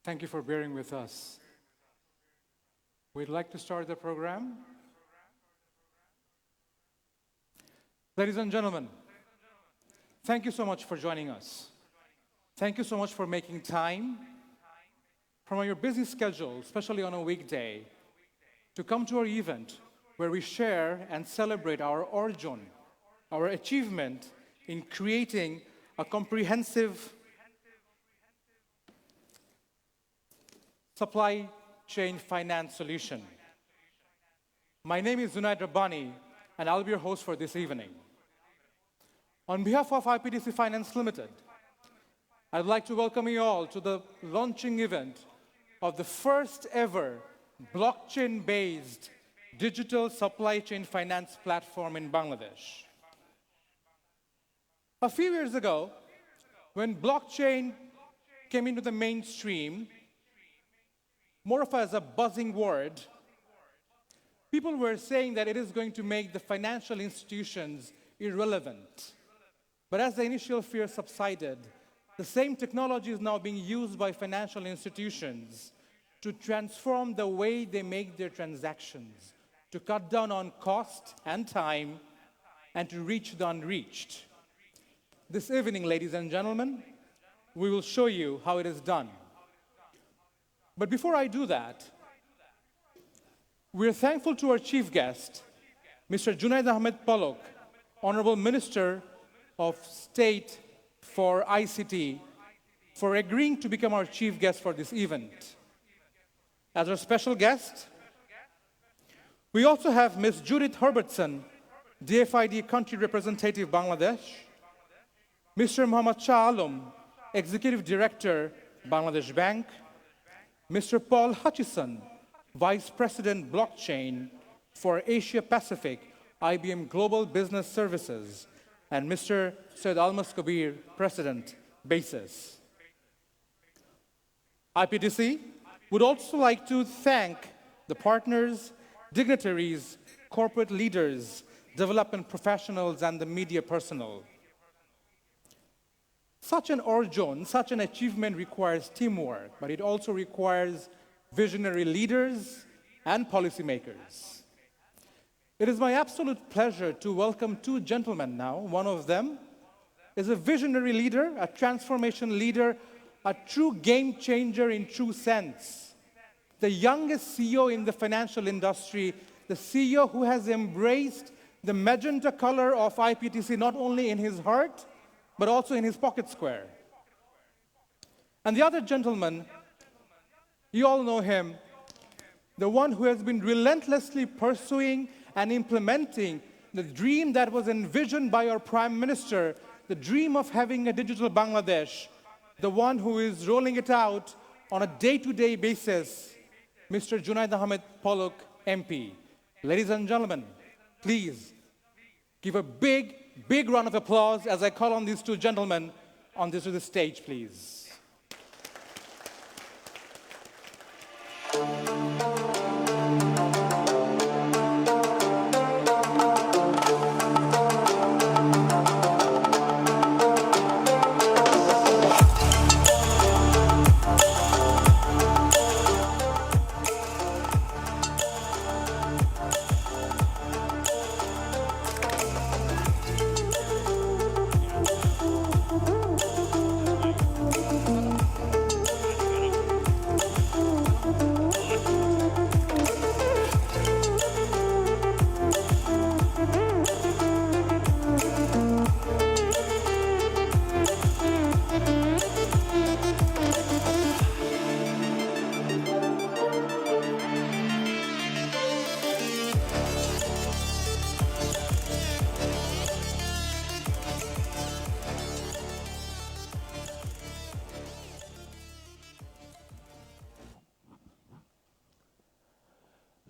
Thank you for bearing with us. We'd like to start the program. Ladies and gentlemen, thank you so much for joining us. Thank you so much for making time from your busy schedule, especially on a weekday, to come to our event where we share and celebrate our Orjon, our achievement in creating a comprehensive supply chain finance solution. My name is Zunaid Rabbani, and I'll be your host for this evening. On behalf of IPDC Finance Limited, I'd like to welcome you all to the launching event of the first ever blockchain-based digital supply chain finance platform in Bangladesh. A few years ago, when blockchain came into the mainstream, more of as a buzzing word, people were saying that it is going to make the financial institutions irrelevant. But as the initial fear subsided, the same technology is now being used by financial institutions to transform the way they make their transactions, to cut down on cost and time, and to reach the unreached. This evening, ladies and gentlemen, we will show you how it is done. But before I do that, we're thankful to our chief guest, Mr. Junaid Ahmed Palok, Honorable Minister of State for ICT, for agreeing to become our chief guest for this event. As our special guest, we also have Ms. Judith Herbertson, DFID Country Representative, Bangladesh, Mr. Muhammad Shah Alam, Executive Director, Bangladesh Bank, Mr. Paul Hutchison, Vice President Blockchain for Asia Pacific, IBM Global Business Services, and Mr. Syed Almas Kabir, President, Basis. IPDC would also like to thank the partners, dignitaries, corporate leaders, development professionals, and the media personnel. Such an Orjon, such an achievement requires teamwork, but it also requires visionary leaders and policymakers. It is my absolute pleasure to welcome two gentlemen now. One of them is a visionary leader, a transformation leader, a true game changer in true sense. The youngest CEO in the financial industry, the CEO who has embraced the magenta color of IPTC not only in his heart, but also in his pocket square. And the other gentleman, you all know him, the one who has been relentlessly pursuing and implementing the dream that was envisioned by our Prime Minister, the dream of having a digital Bangladesh, the one who is rolling it out on a day-to-day basis, Mr. Junaid Ahmed Palok, MP. Ladies and gentlemen, please give a big round of applause as I call on these two gentlemen to the stage, please.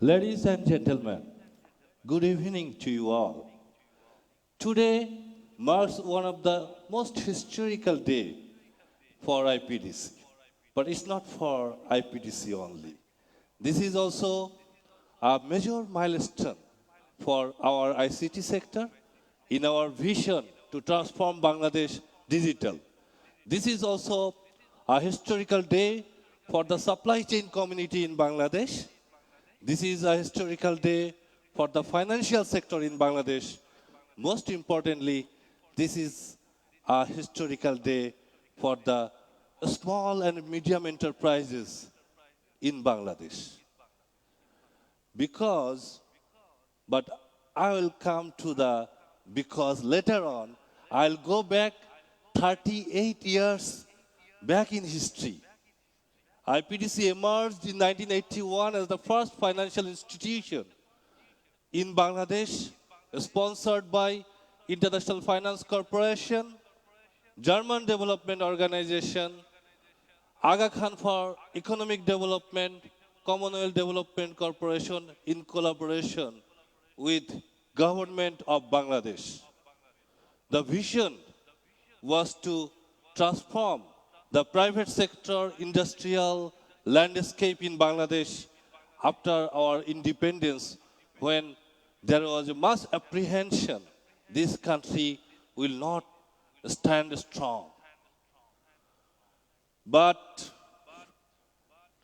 Ladies and gentlemen, good evening to you all. Today marks one of the most historical days for IPDC, but it's not for IPDC only. This is also a major milestone for our ICT sector in our vision to transform Bangladesh digital. This is also a historical day for the supply chain community in Bangladesh. This is a historical day for the financial sector in Bangladesh. Most importantly, this is a historical day for the small and medium enterprises in Bangladesh. Because, but I will come to the because later on, I'll go back 38 years back in history. IPDC emerged in 1981 as the first financial institution in Bangladesh, sponsored by International Finance Corporation, German Development Organization, Aga Khan for Economic Development, Commonwealth Development Corporation in collaboration with Government of Bangladesh. The vision was to transform the private sector industrial landscape in Bangladesh after our independence, when there was much apprehension this country will not stand strong. But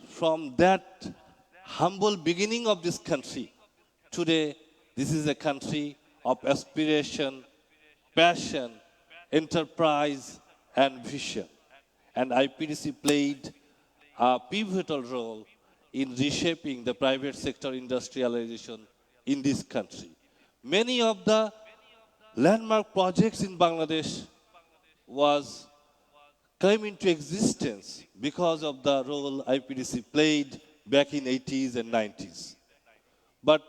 from that humble beginning of this country, today this is a country of aspiration, passion, enterprise, and vision. And IPDC played a pivotal role in reshaping the private sector industrialization in this country. Many of the landmark projects in Bangladesh came into existence because of the role IPDC played back in 80s and 90s. But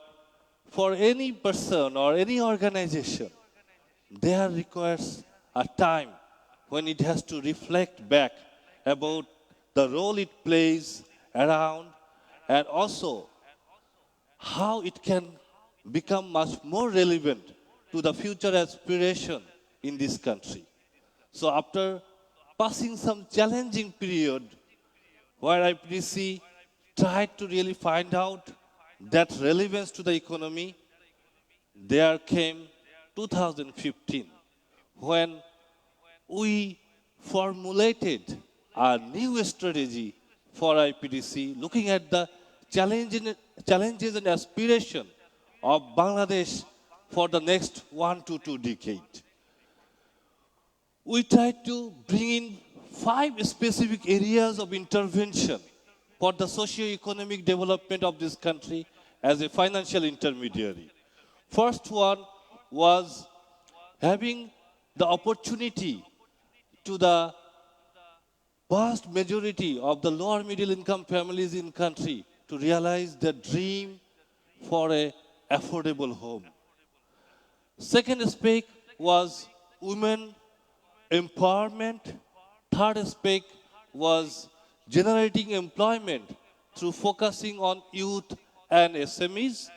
for any person or any organization, there requires a time when it has to reflect back about the role it plays around, and also how it can become much more relevant to the future aspiration in this country. So after passing some challenging period where IPDC tried to really find out that relevance to the economy, there came 2015 when we formulated a new strategy for IPDC looking at the challenges and aspiration of Bangladesh for the next 1 to 2 decades. We tried to bring in 5 specific areas of intervention for the socio-economic development of this country as a financial intermediary. First one was having the opportunity to the vast majority of the lower middle income families in country to realize their dream for a affordable home. Second aspect was women empowerment. Third aspect was generating employment through focusing on youth and SMEs.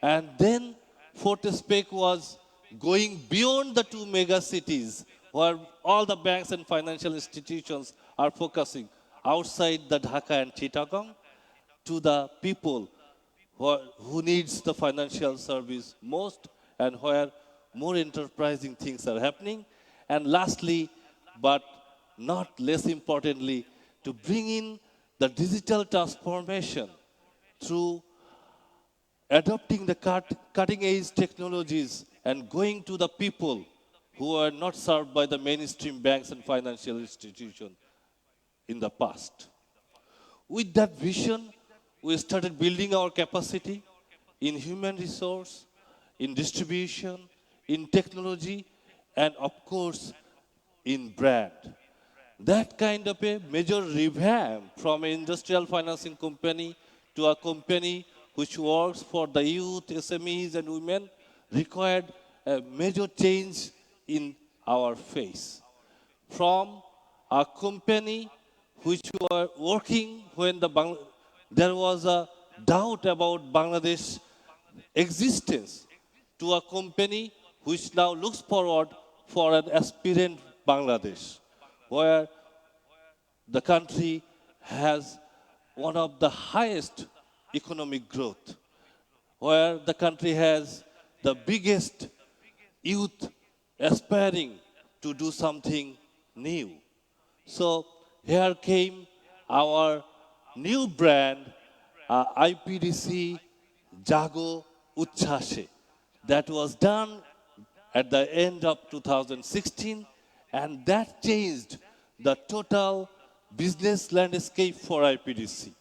And then fourth aspect was going beyond the 2 mega cities where all the banks and financial institutions are focusing outside the Dhaka and Chittagong to the people who needs the financial service most and where more enterprising things are happening. And lastly, but not less importantly, to bring in the digital transformation through adopting the cutting-edge technologies and going to the people who are not served by the mainstream banks and financial institutions in the past. With that vision, we started building our capacity in human resource, in distribution, in technology, and of course, in brand. That kind of a major revamp from an industrial financing company to a company which works for the youth, SMEs, and women required a major change in our face. From a company which were working when there was a doubt about Bangladesh's existence to a company which now looks forward for an aspirant Bangladesh, where the country has one of the highest economic growth, where the country has the biggest youth aspiring to do something new. So here came our new brand, IPDC Jago Uchhase. That was done at the end of 2016, and that changed the total business landscape for IPDC.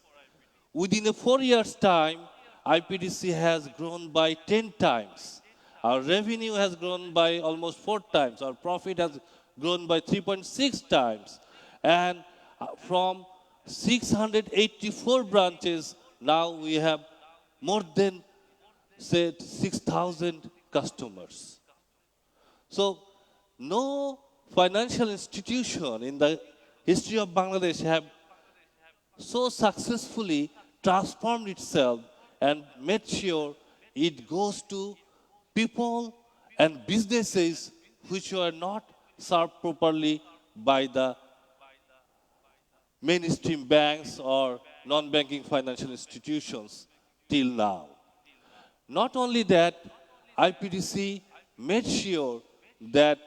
Within a 4 years' time, IPDC has grown by 10 times. Our revenue has grown by almost 4 times. Our profit has grown by 3.6 times. And from 684 branches, now we have more than, say, 6,000 customers. So, no financial institution in the history of Bangladesh have so successfully transformed itself and made sure it goes to people and businesses which were not served properly by the mainstream banks or non-banking financial institutions till now. Not only that, IPDC made sure that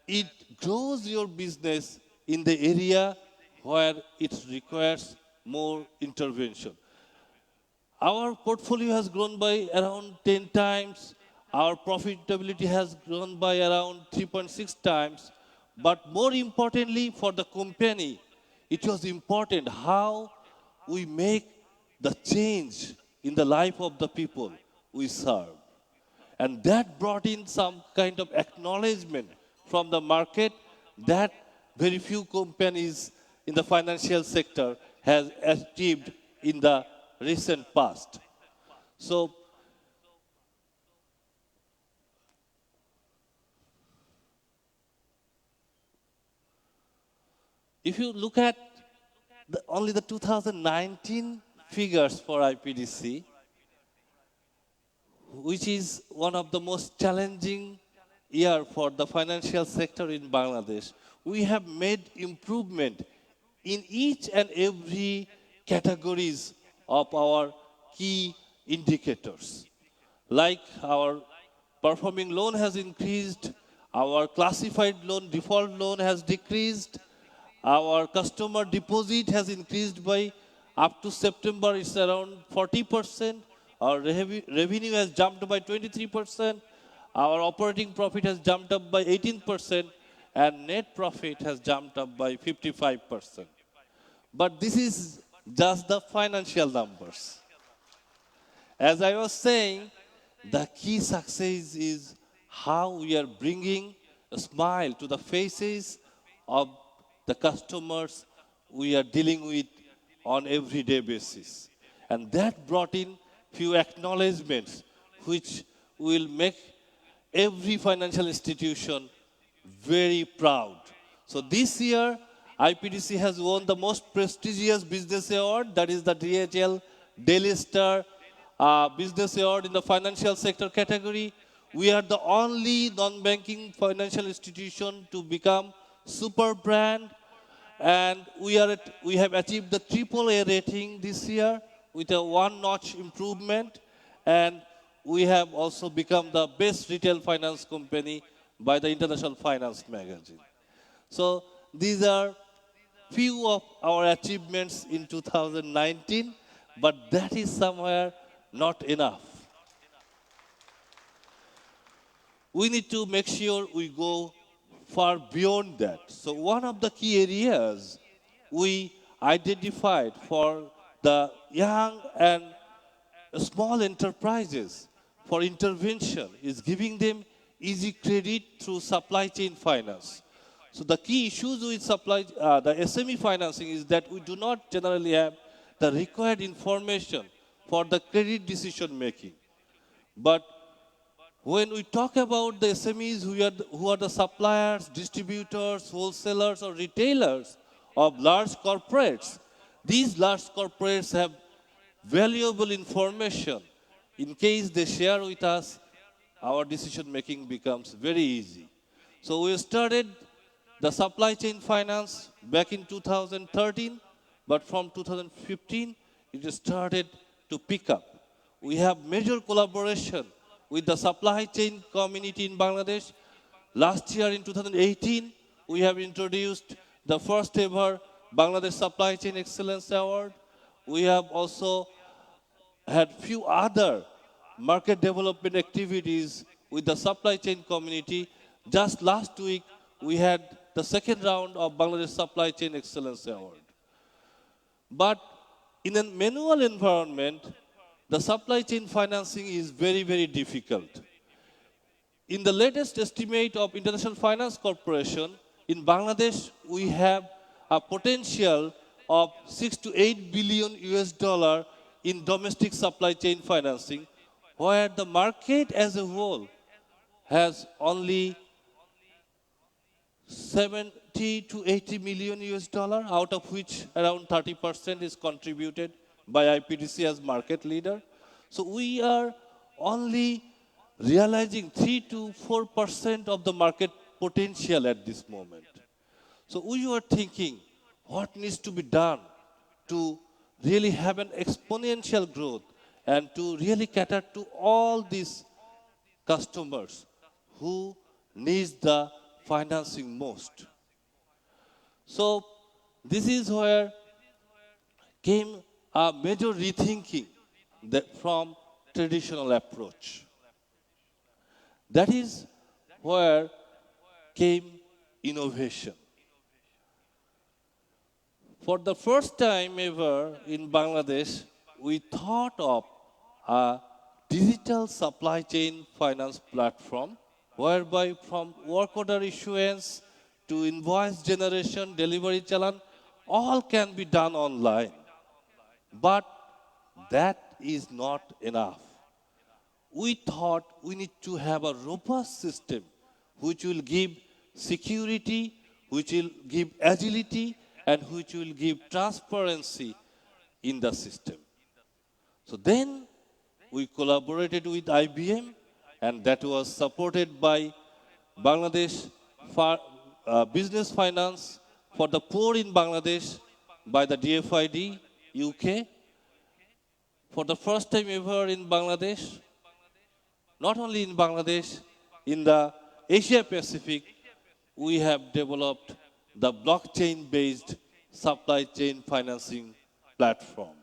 it grows your business in the area where it requires more intervention. Our portfolio has grown by around 10 times. Our profitability has grown by around 3.6 times. But more importantly for the company, it was important how we make the change in the life of the people we serve. And that brought in some kind of acknowledgement from the market that very few companies in the financial sector has achieved in the recent past. So, if you look at only the 2019 figures for IPDC, which is one of the most challenging year for the financial sector in Bangladesh, we have made improvement in each and every categories of our key indicators. Like our performing loan has increased, our classified loan, default loan has decreased, our customer deposit has increased by up to September, it's around 40%. Our revenue has jumped by 23%. Our operating profit has jumped up by 18%. And net profit has jumped up by 55%. But this is just the financial numbers. As I was saying, the key success is how we are bringing a smile to the faces of the customers we are dealing with on everyday basis. And that brought in few acknowledgements which will make every financial institution very proud. So this year, IPDC has won the most prestigious business award, that is the DHL Daily Star Business Award in the financial sector category. We are the only non-banking financial institution to become super brand, and we have achieved the AAA rating this year with a one-notch improvement, and we have also become the best retail finance company by the International Finance magazine. So these are few of our achievements in 2019, but that is somewhere not enough. We need to make sure we go far beyond that. So one of the key areas we identified for the young and small enterprises for intervention is giving them easy credit through supply chain finance. So the key issues with the SME financing is that we do not generally have the required information for the credit decision making. But when we talk about the SMEs who are the suppliers, distributors, wholesalers, or retailers of large corporates, these large corporates have valuable information. In case they share with us, our decision making becomes very easy. So we started the supply chain finance back in 2013, but from 2015, it started to pick up. We have major collaboration with the supply chain community in Bangladesh. Last year in 2018, we have introduced the first ever Bangladesh Supply Chain Excellence Award. We have also had few other market development activities with the supply chain community. Just last week, we had the second round of Bangladesh Supply Chain Excellence Award. But in a manual environment, the supply chain financing is very, very difficult. In the latest estimate of International Finance Corporation, in Bangladesh, we have a potential of 6 to 8 billion US dollar in domestic supply chain financing, where the market as a whole has only 70 to 80 million US dollar, out of which around 30% is contributed by IPDC as market leader. So we are only realizing 3 to 4% of the market potential at this moment. So we were thinking, what needs to be done to really have an exponential growth and to really cater to all these customers who needs the financing most. So this is where came a major rethinking from traditional approach. That is where came innovation. For the first time ever in Bangladesh, we thought of a digital supply chain finance platform whereby from work order issuance to invoice generation, delivery challan, all can be done online. But that is not enough. We thought we need to have a robust system which will give security, which will give agility, and which will give transparency in the system. So then we collaborated with IBM, and that was supported by Bangladesh Business Finance for the Poor in Bangladesh by the DFID UK. For the first time ever in Bangladesh, not only in Bangladesh, in the Asia Pacific, we have developed the blockchain-based supply chain financing platform.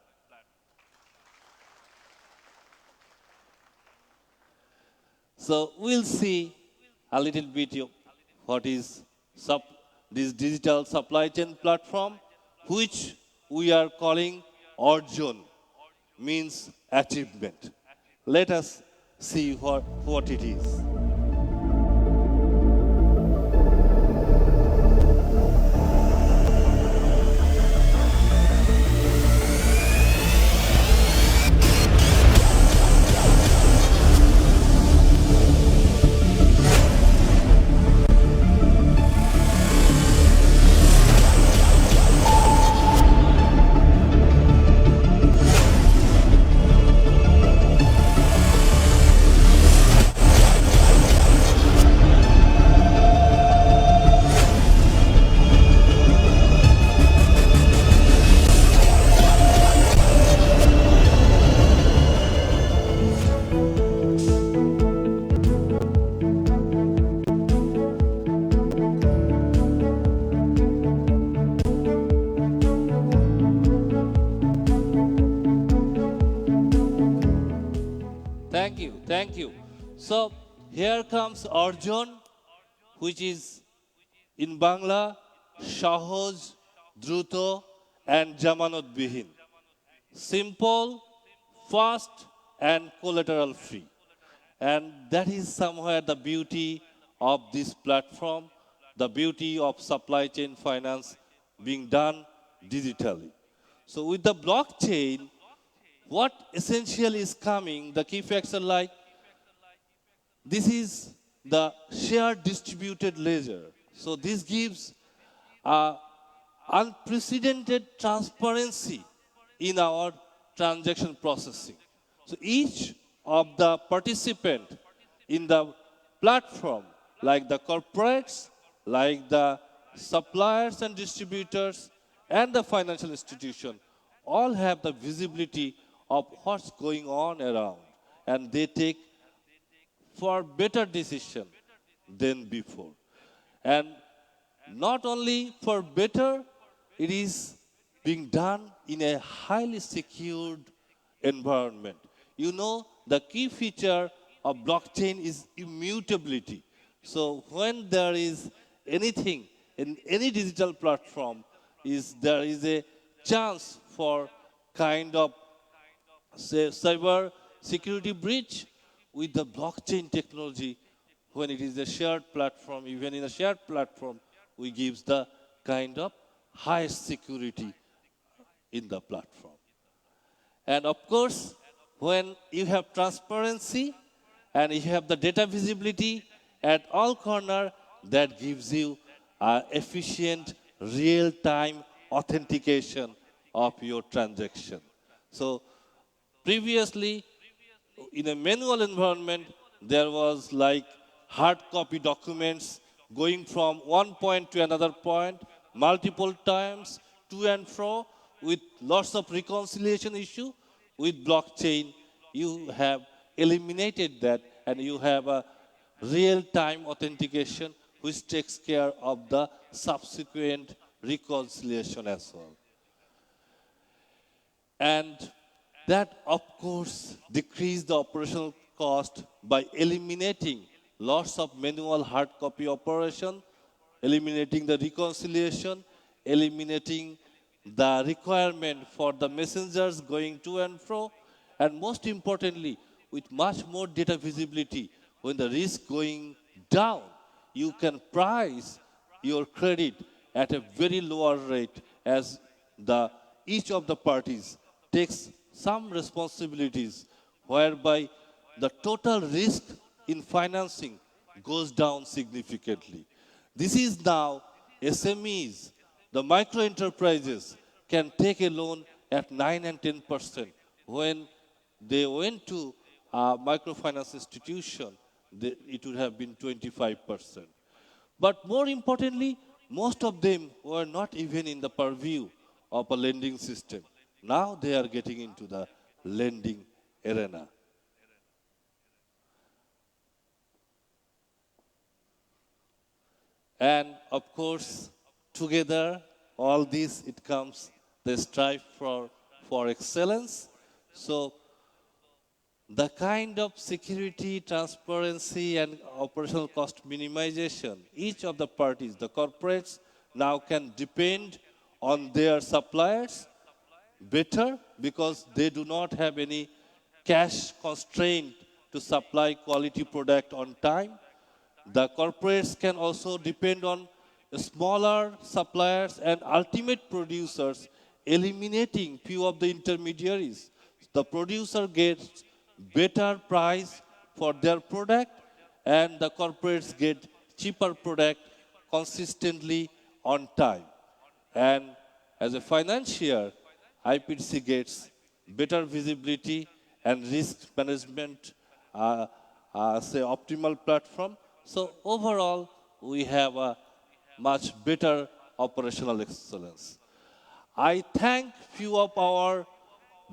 So we'll see a little bit of what is this digital supply chain platform, which we are calling Orjon, means achievement. Let us see what it is. Thank you. So here comes Orjon, which is in Bangla, Sahoj, Druto, and Jamanot Bihin. Simple, fast, and collateral free. And that is somewhere the beauty of this platform, the beauty of supply chain finance being done digitally. So with the blockchain, what essentially is coming, the key facts are like, this is the shared distributed ledger. So this gives unprecedented transparency in our transaction processing. So each of the participant in the platform, like the corporates, like the suppliers and distributors, and the financial institution, all have the visibility of what's going on around, and they take for better decision than before. And not only for better, it is being done in a highly secured environment. You know, the key feature of blockchain is immutability. So when there is anything in any digital platform, there is a chance for kind of say cyber security breach. With the blockchain technology, when it is a shared platform, even in a shared platform, we gives the kind of highest security in the platform. And of course, when you have transparency and you have the data visibility at all corner, that gives you efficient real-time authentication of your transaction. So previously, in a manual environment, there was like hard copy documents going from one point to another point multiple times to and fro with lots of reconciliation issue. With blockchain, you have eliminated that and you have a real-time authentication which takes care of the subsequent reconciliation as well. And that, of course, decrease the operational cost by eliminating lots of manual hard copy operation, eliminating the reconciliation, eliminating the requirement for the messengers going to and fro, and most importantly, with much more data visibility, when the risk going down, you can price your credit at a very lower rate as each of the parties takes some responsibilities whereby the total risk in financing goes down significantly. This is now SMEs, the micro enterprises can take a loan at 9 and 10%. When they went to a microfinance institution, it would have been 25%. But more importantly, most of them were not even in the purview of a lending system. Now they are getting into the lending arena. And of course, together, all this, it comes the strive for excellence. So the kind of security, transparency, and operational cost minimization, each of the parties, the corporates, now can depend on their suppliers better because they do not have any cash constraint to supply quality product on time. The corporates can also depend on smaller suppliers and ultimate producers, eliminating few of the intermediaries. The producer gets better price for their product and the corporates get cheaper product consistently on time. And as a financier, IPDC gets better visibility and risk management, say optimal platform. So overall, we have a much better operational excellence. I thank few of our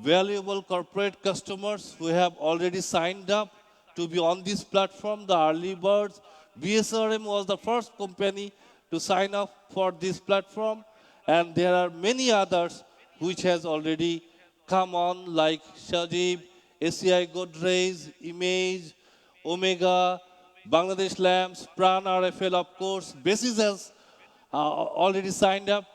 valuable corporate customers who have already signed up to be on this platform, the early birds. BSRM was the first company to sign up for this platform, and there are many others which has already come on, like Shajib, ACI Godrej, Image, Omega, Bangladesh Lamps, Pran RFL, of course. Basis has already signed up.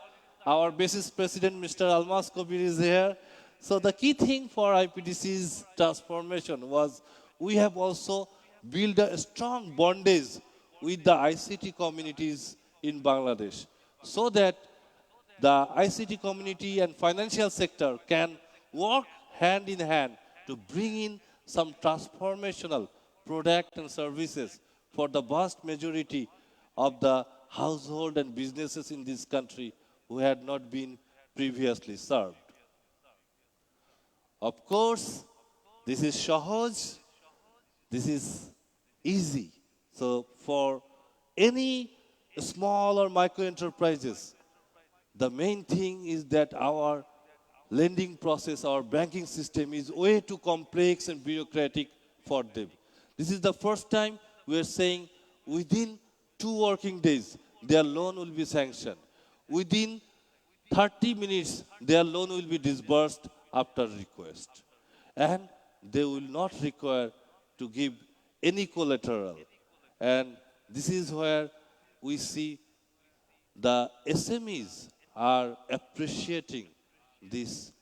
Our Basis President, Mr. Almas Kabir, is here. So the key thing for IPDC's transformation was we have also built a strong bondage with the ICT communities in Bangladesh so that the ICT community and financial sector can work hand in hand to bring in some transformational product and services for the vast majority of the household and businesses in this country who had not been previously served. Of course, this is Shahaj, this is easy. So for any small or micro enterprises, the main thing is that our lending process, our banking system is way too complex and bureaucratic for them. This is the first time we are saying within 2 working days, their loan will be sanctioned. Within 30 minutes, their loan will be disbursed after request. And they will not require to give any collateral. And this is where we see the SMEs are appreciating this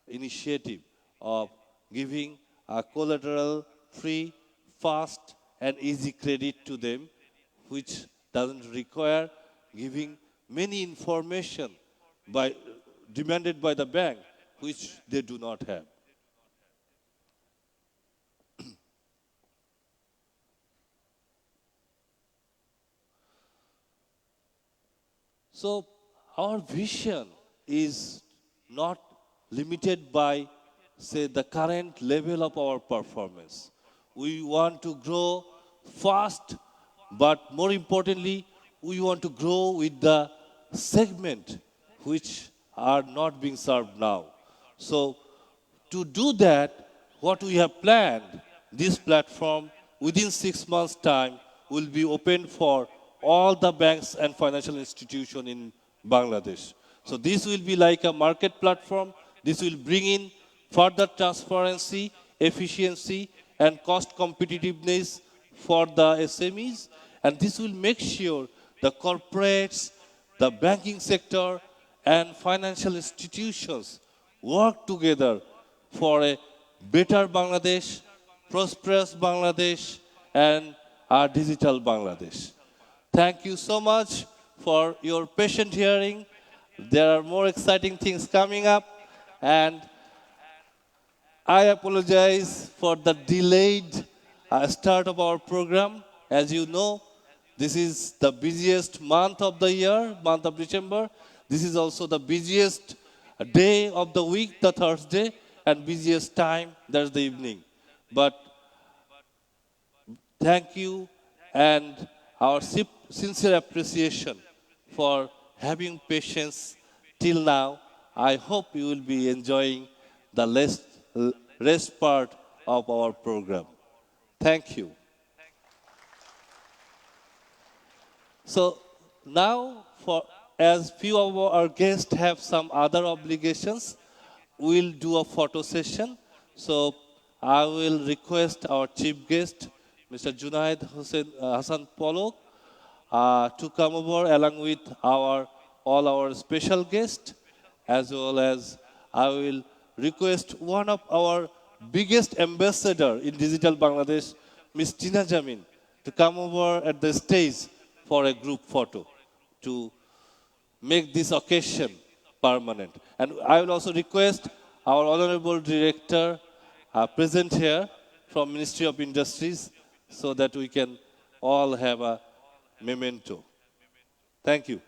initiative of giving a collateral free, fast, and easy credit to them, which doesn't require giving many information by, demanded by the bank, which they do not have. So our vision is not limited by, say, the current level of our performance. We want to grow fast, but more importantly, we want to grow with the segment which are not being served now. So to do that, what we have planned, this platform within 6 months' time will be open for all the banks and financial institutions in Bangladesh. So this will be like a market platform. This will bring in further transparency, efficiency, and cost competitiveness for the SMEs. And this will make sure the corporates, the banking sector, and financial institutions work together for a better Bangladesh, prosperous Bangladesh, and a digital Bangladesh. Thank you so much for your patient hearing. There are more exciting things coming up, and I apologize for the delayed start of our program. As you know, this is the busiest month of the year, month of December. This is also the busiest day of the week, the Thursday, and busiest time, that's the evening. But thank you and our sincere appreciation for having patience till now. I hope you will be enjoying the rest part of our program. Thank you. So now, as few of our guests have some other obligations, we'll do a photo session. So I will request our chief guest, Mr. Junaid Hassan Polok, to come over along with all our special guests, as well as I will request one of our biggest ambassador in Digital Bangladesh, Ms. Tina Jamin, to come over at the stage for a group photo to make this occasion permanent. And I will also request our Honorable Director present here from Ministry of Industries so that we can all have a memento. Thank you.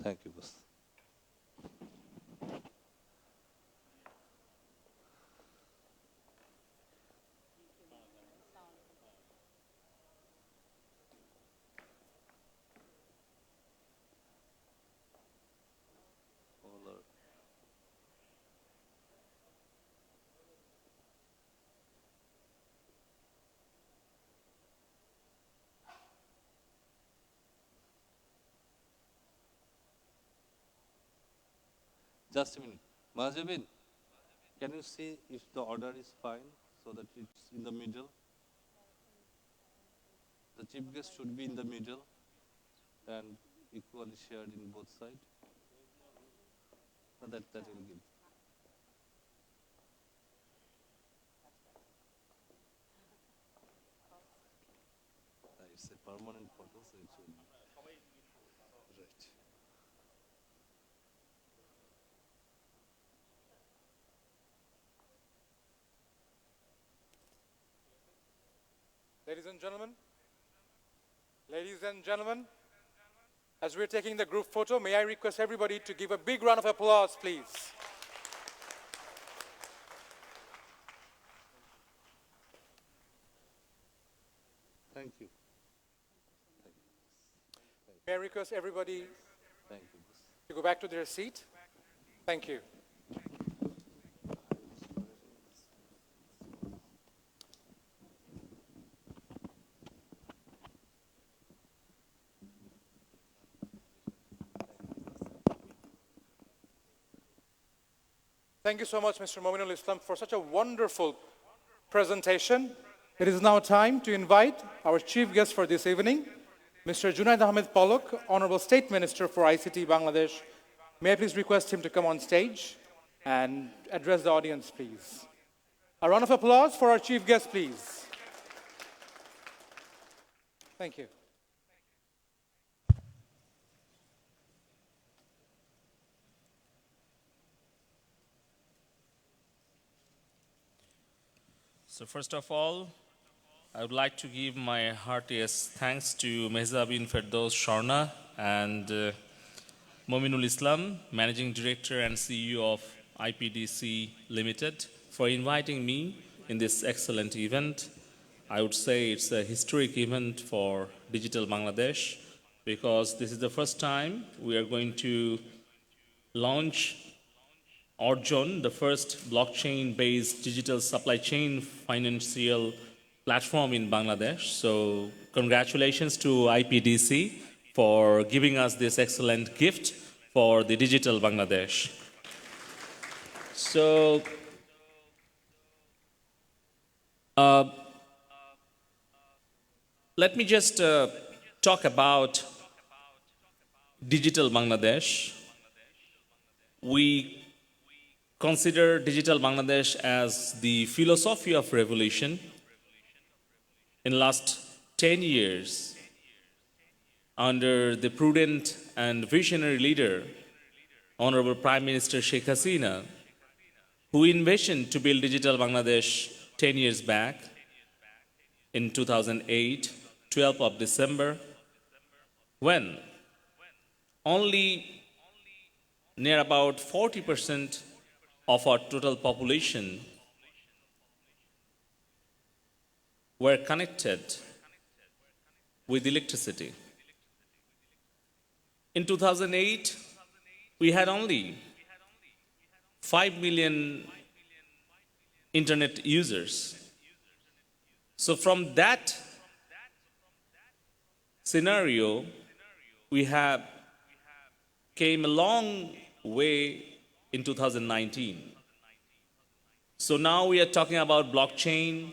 Thank you, boss. Just a minute. Mazhabin, can you see if the order is fine so that it's in the middle? The chief guest should be in the middle and equally shared in both sides. So that will give. It's a permanent photo, so it should be. Right. Ladies and gentlemen, as we're taking the group photo, may I request everybody to give a big round of applause, please. Thank you. May I request everybody Thank you. to go back to their seat? Thank you. Thank you so much, Mr. Mominul Islam, for such a wonderful presentation. It is now time to invite our chief guest for this evening, Mr. Junaid Ahmed Polok, Honorable State Minister for ICT Bangladesh. May I please request him to come on stage and address the audience, please. A round of applause for our chief guest, please. Thank you. So first of all, I would like to give my heartiest thanks to Mehzabin Ferdows Sharna and Mominul Islam, Managing Director and CEO of IPDC Limited, for inviting me in this excellent event. I would say it's a historic event for Digital Bangladesh because this is the first time we are going to launch Orjon, the first blockchain-based digital supply chain financial platform in Bangladesh. So congratulations to IPDC for giving us this excellent gift for the Digital Bangladesh. So let me just talk about Digital Bangladesh. We consider Digital Bangladesh as the philosophy of revolution. In the last 10 years, under the prudent and visionary leader, Honorable Prime Minister Sheikh Hasina, who envisioned to build Digital Bangladesh 10 years back in 2008, 12th of December, when only near about 40% of our total population were connected with electricity. In 2008, we had only 5 million internet users. So from that scenario, we have came a long way in 2019. So now we are talking about blockchain,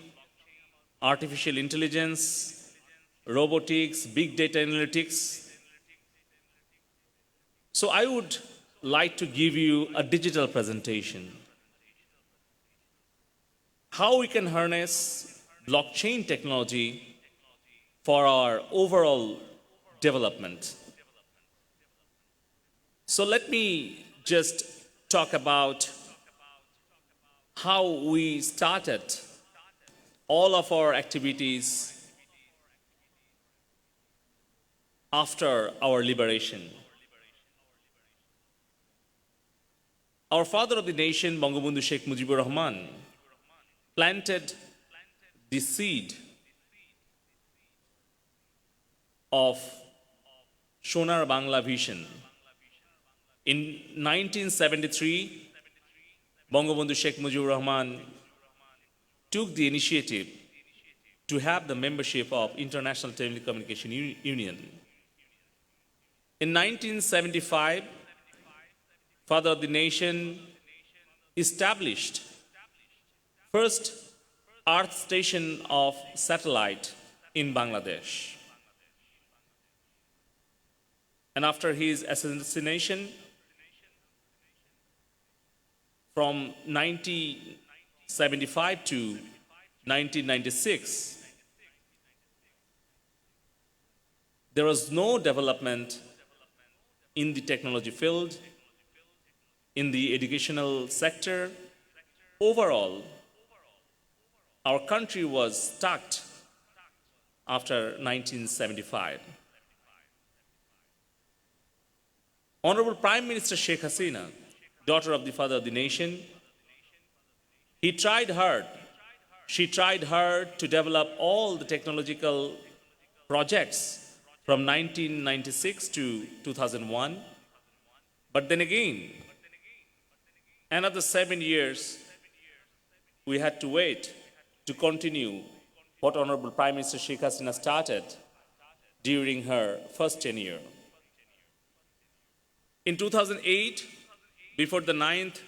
artificial intelligence, robotics, big data analytics. So I would like to give you a digital presentation. How we can harness blockchain technology for our overall development. So let me just talk about how we started all of our activities after our liberation. Our father of the nation, Bangabandhu Sheikh Mujibur Rahman, planted the seed of Sonar Bangla vision. In 1973, Bangabandhu Sheikh Mujibur Rahman took the initiative to have the membership of International Telecommunication Union. In 1975, Father of the Nation established first Earth station of satellite in Bangladesh. And after his assassination, from 1975 to 1996, there was no development in the technology field, in the educational sector. Overall, our country was stuck after 1975. Honorable Prime Minister Sheikh Hasina, daughter of the father of the nation, she tried hard to develop all the technological projects from 1996 to 2001. But then again, another 7 years, we had to wait to continue what Honorable Prime Minister Sheikh Hasina started during her first tenure. In 2008, before the 9th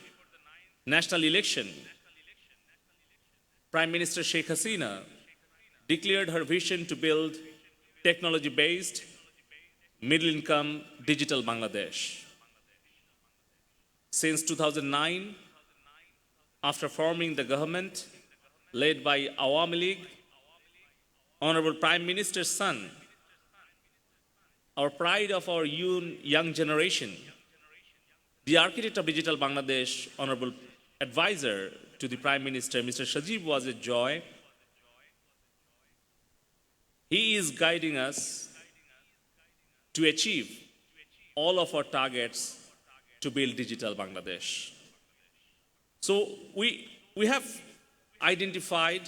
national election, Prime Minister Sheikh Hasina declared her vision to build technology-based, middle-income digital Bangladesh. Since 2009, after forming the government led by Awami League, Honorable Prime Minister's son, our pride of our young generation, the architect of digital Bangladesh, Honorable Advisor to the Prime Minister, Mr. Sajib, was a joy. He is guiding us to achieve all of our targets to build digital Bangladesh. So we have identified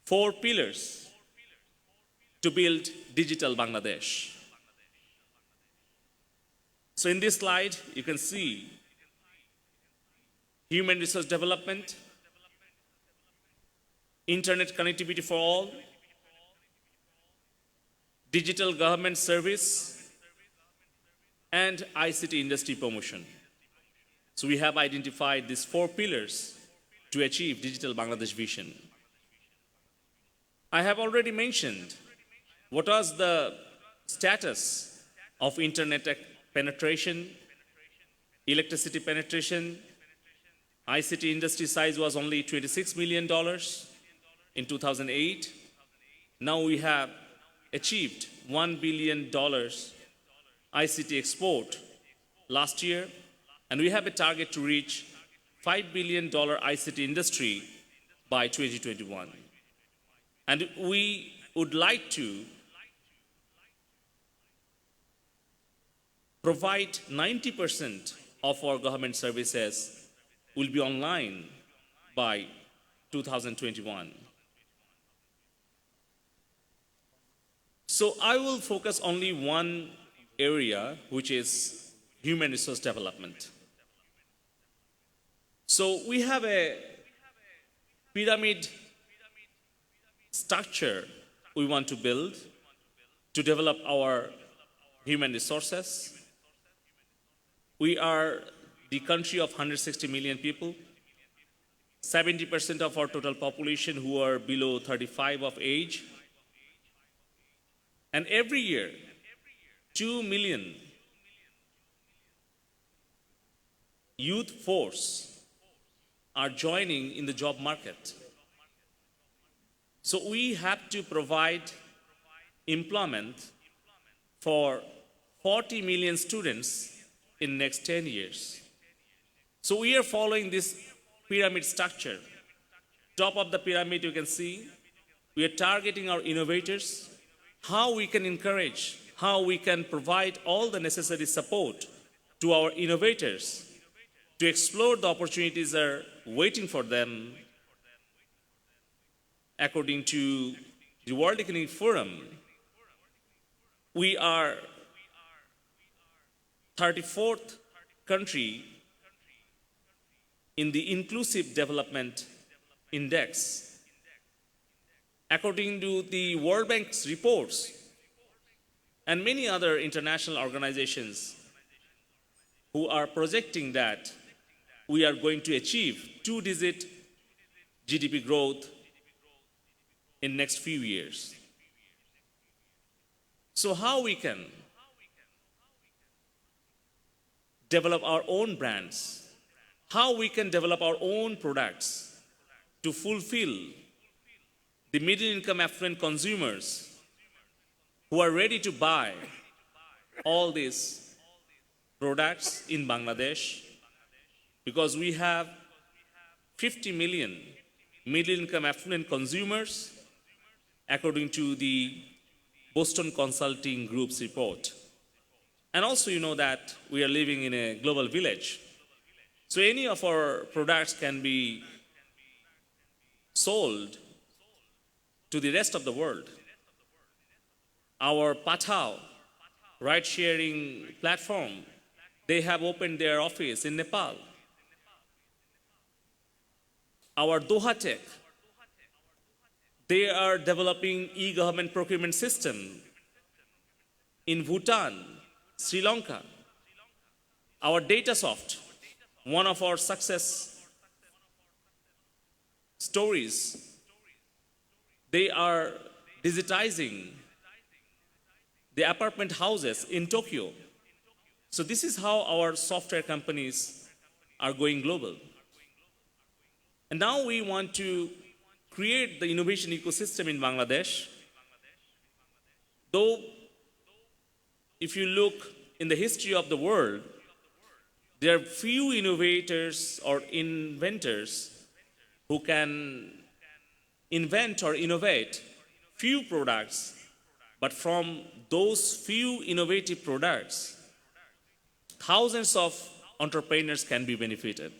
4 pillars to build digital Bangladesh. So in this slide, you can see human resource development, internet connectivity for all, digital government service, and ICT industry promotion. So we have identified these 4 pillars to achieve digital Bangladesh vision. I have already mentioned what was the status of internet penetration, electricity penetration. ICT industry size was only $26 million in 2008. Now we have achieved $1 billion ICT export last year, and we have a target to reach $5 billion ICT industry by 2021. And we would like to provide 90% of our government services will be online by 2021. So I will focus only one area, which is human resource development. So we have a pyramid structure we want to build to develop our human resources. We are the country of 160 million people, 70% of our total population who are below 35 of age. And every year, 2 million youth force are joining in the job market. So we have to provide employment for 40 million students in next 10 years. So we are following this pyramid structure. Top of the pyramid, you can see, we are targeting our innovators, how we can encourage, how we can provide all the necessary support to our innovators to explore the opportunities that are waiting for them. According to the World Economic Forum, we are 34th country in the Inclusive Development Index. According to the World Bank's reports and many other international organizations who are projecting that we are going to achieve 2-digit GDP growth in next few years. So how we can develop our own brands, how we can develop our own products to fulfill the middle-income affluent consumers who are ready to buy all these products in Bangladesh, because we have 50 million middle-income affluent consumers according to the Boston Consulting Group's report. And also you know that we are living in a global village. So any of our products can be sold to the rest of the world. Our Pathao ride-sharing platform, they have opened their office in Nepal. Our Doha Tech, they are developing e-government procurement system in Bhutan, Sri Lanka. Our DataSoft, one of our success stories, they are digitizing the apartment houses in Tokyo. So this is how our software companies are going global. And now we want to create the innovation ecosystem in Bangladesh. Though, if you look in the history of the world, there are few innovators or inventors who can invent or innovate few products, but from those few innovative products, thousands of entrepreneurs can be benefited.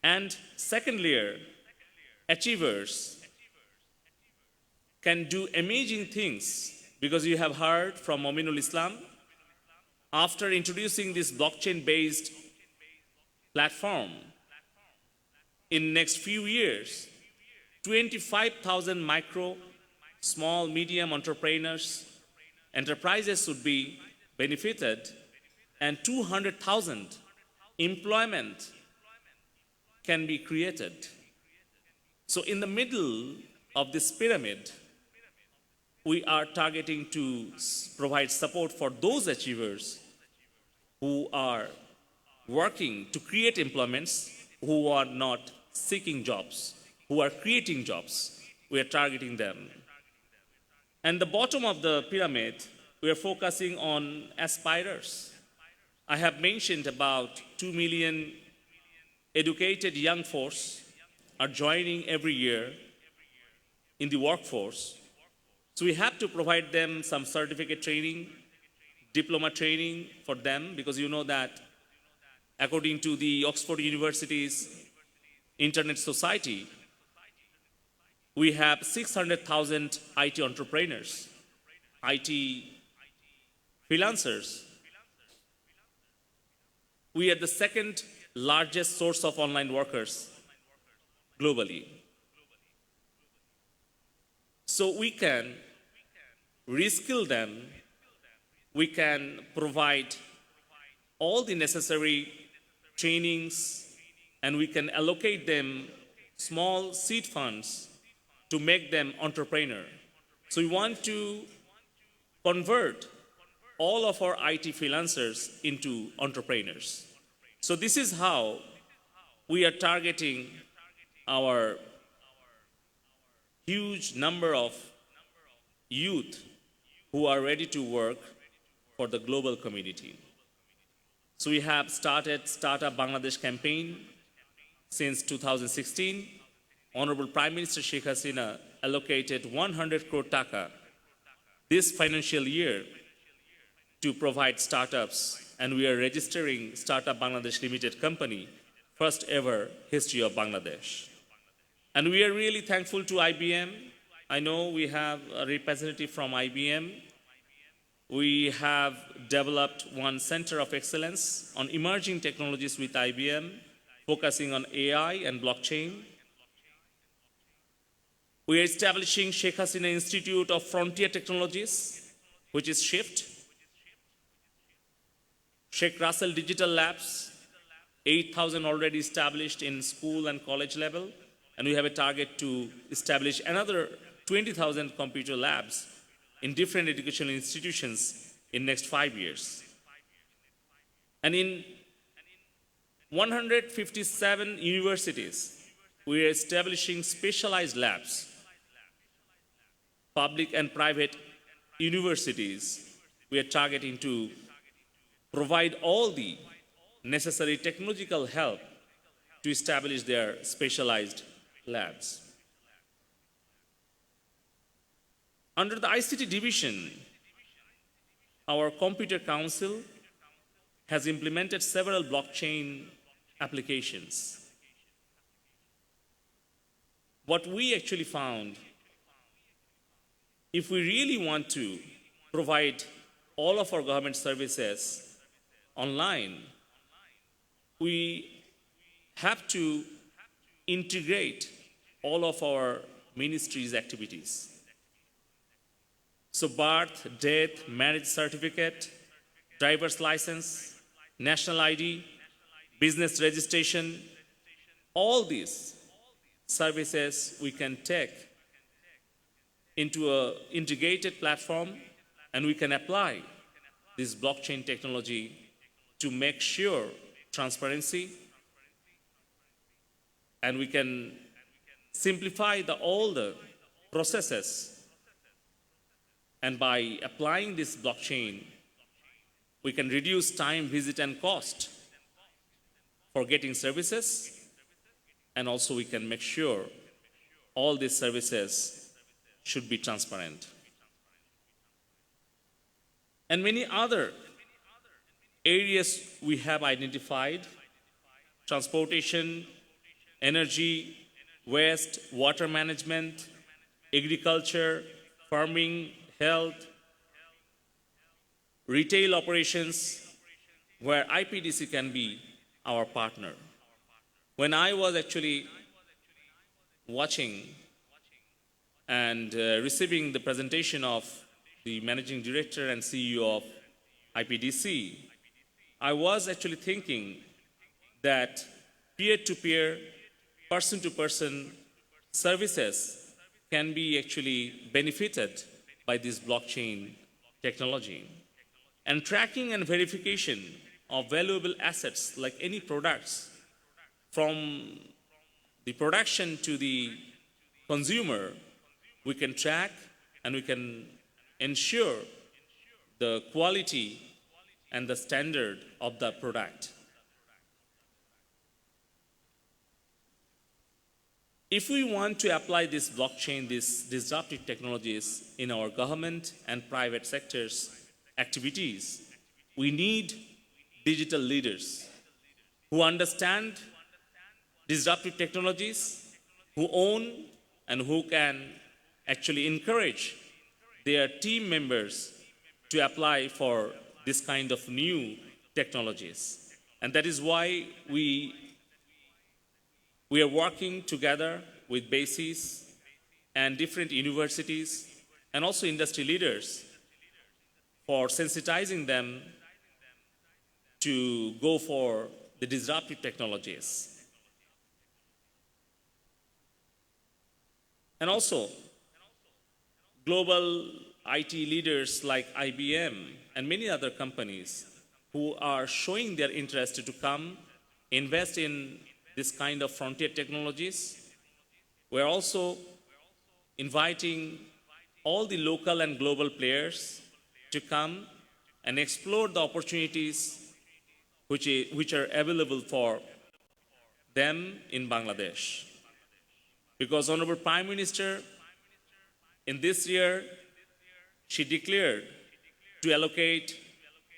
And second layer, achievers can do amazing things, because you have heard from Mominul Islam, after introducing this blockchain-based platform, in next few years, 25,000 micro, small, medium enterprises would be benefited, and 200,000 employment can be created. So in the middle of this pyramid, we are targeting to provide support for those achievers who are working to create employments, who are not seeking jobs, who are creating jobs. We are targeting them. And the bottom of the pyramid, we are focusing on aspirers. I have mentioned about 2 million educated young force are joining every year in the workforce. So we have to provide them some certificate training, diploma training for them, because you know that according to the Oxford University's Internet Society, we have 600,000 IT entrepreneurs, IT freelancers. We are the second largest source of online workers globally. So we can reskill them, we can provide all the necessary trainings, and we can allocate them small seed funds to make them entrepreneur. So we want to convert all of our IT freelancers into entrepreneurs. So this is how we are targeting our huge number of youth who are ready to work for the global community. So we have started Startup Bangladesh campaign since 2016. Honorable Prime Minister Sheikh Hasina allocated 100 crore taka this financial year to provide startups, and we are registering Startup Bangladesh Limited Company, first ever history of Bangladesh. And we are really thankful to IBM. I know we have a representative from IBM. We have developed one center of excellence on emerging technologies with IBM, focusing on AI and blockchain. We are establishing Sheikh Hasina Institute of Frontier Technologies, which is SHIFT. Sheikh Russell Digital Labs, 8,000 already established in school and college level. And we have a target to establish another 20,000 computer labs in different educational institutions in next 5 years. And in 157 universities, we are establishing specialized labs. Public and private universities, we are targeting to provide all the necessary technological help to establish their specialized labs. Under the ICT division, our Computer Council has implemented several blockchain applications. What we actually found, if we really want to provide all of our government services online, we have to integrate all of our ministries' activities. So birth, death, marriage certificate, driver's license, national ID, business registration, all these services we can take into an integrated platform, and we can apply this blockchain technology to make sure transparency, and we can simplify all the processes. And by applying this blockchain, we can reduce time, visit, and cost for getting services, and also we can make sure all these services should be transparent. And many other areas we have identified: transportation, energy, waste, water management, agriculture, farming, health, retail operations, where IPDC can be our partner. When I was actually watching and receiving the presentation of the Managing Director and CEO of IPDC, I was actually thinking that peer-to-peer, person-to-person services can be actually benefited by this blockchain technology. And tracking and verification of valuable assets like any products, from the production to the consumer, we can track and we can ensure the quality and the standard of the product. If we want to apply this blockchain, these disruptive technologies in our government and private sectors activities, we need digital leaders who understand disruptive technologies, who own and who can actually encourage their team members to apply for this kind of new technologies. And that is why we are working together with BASIS and different universities and also industry leaders for sensitizing them to go for the disruptive technologies. And also, global IT leaders like IBM and many other companies who are showing their interest to come invest in this kind of frontier technologies. We're also inviting all the local and global players to come and explore the opportunities which are available for them in Bangladesh. Because Honorable Prime Minister, in this year, she declared to allocate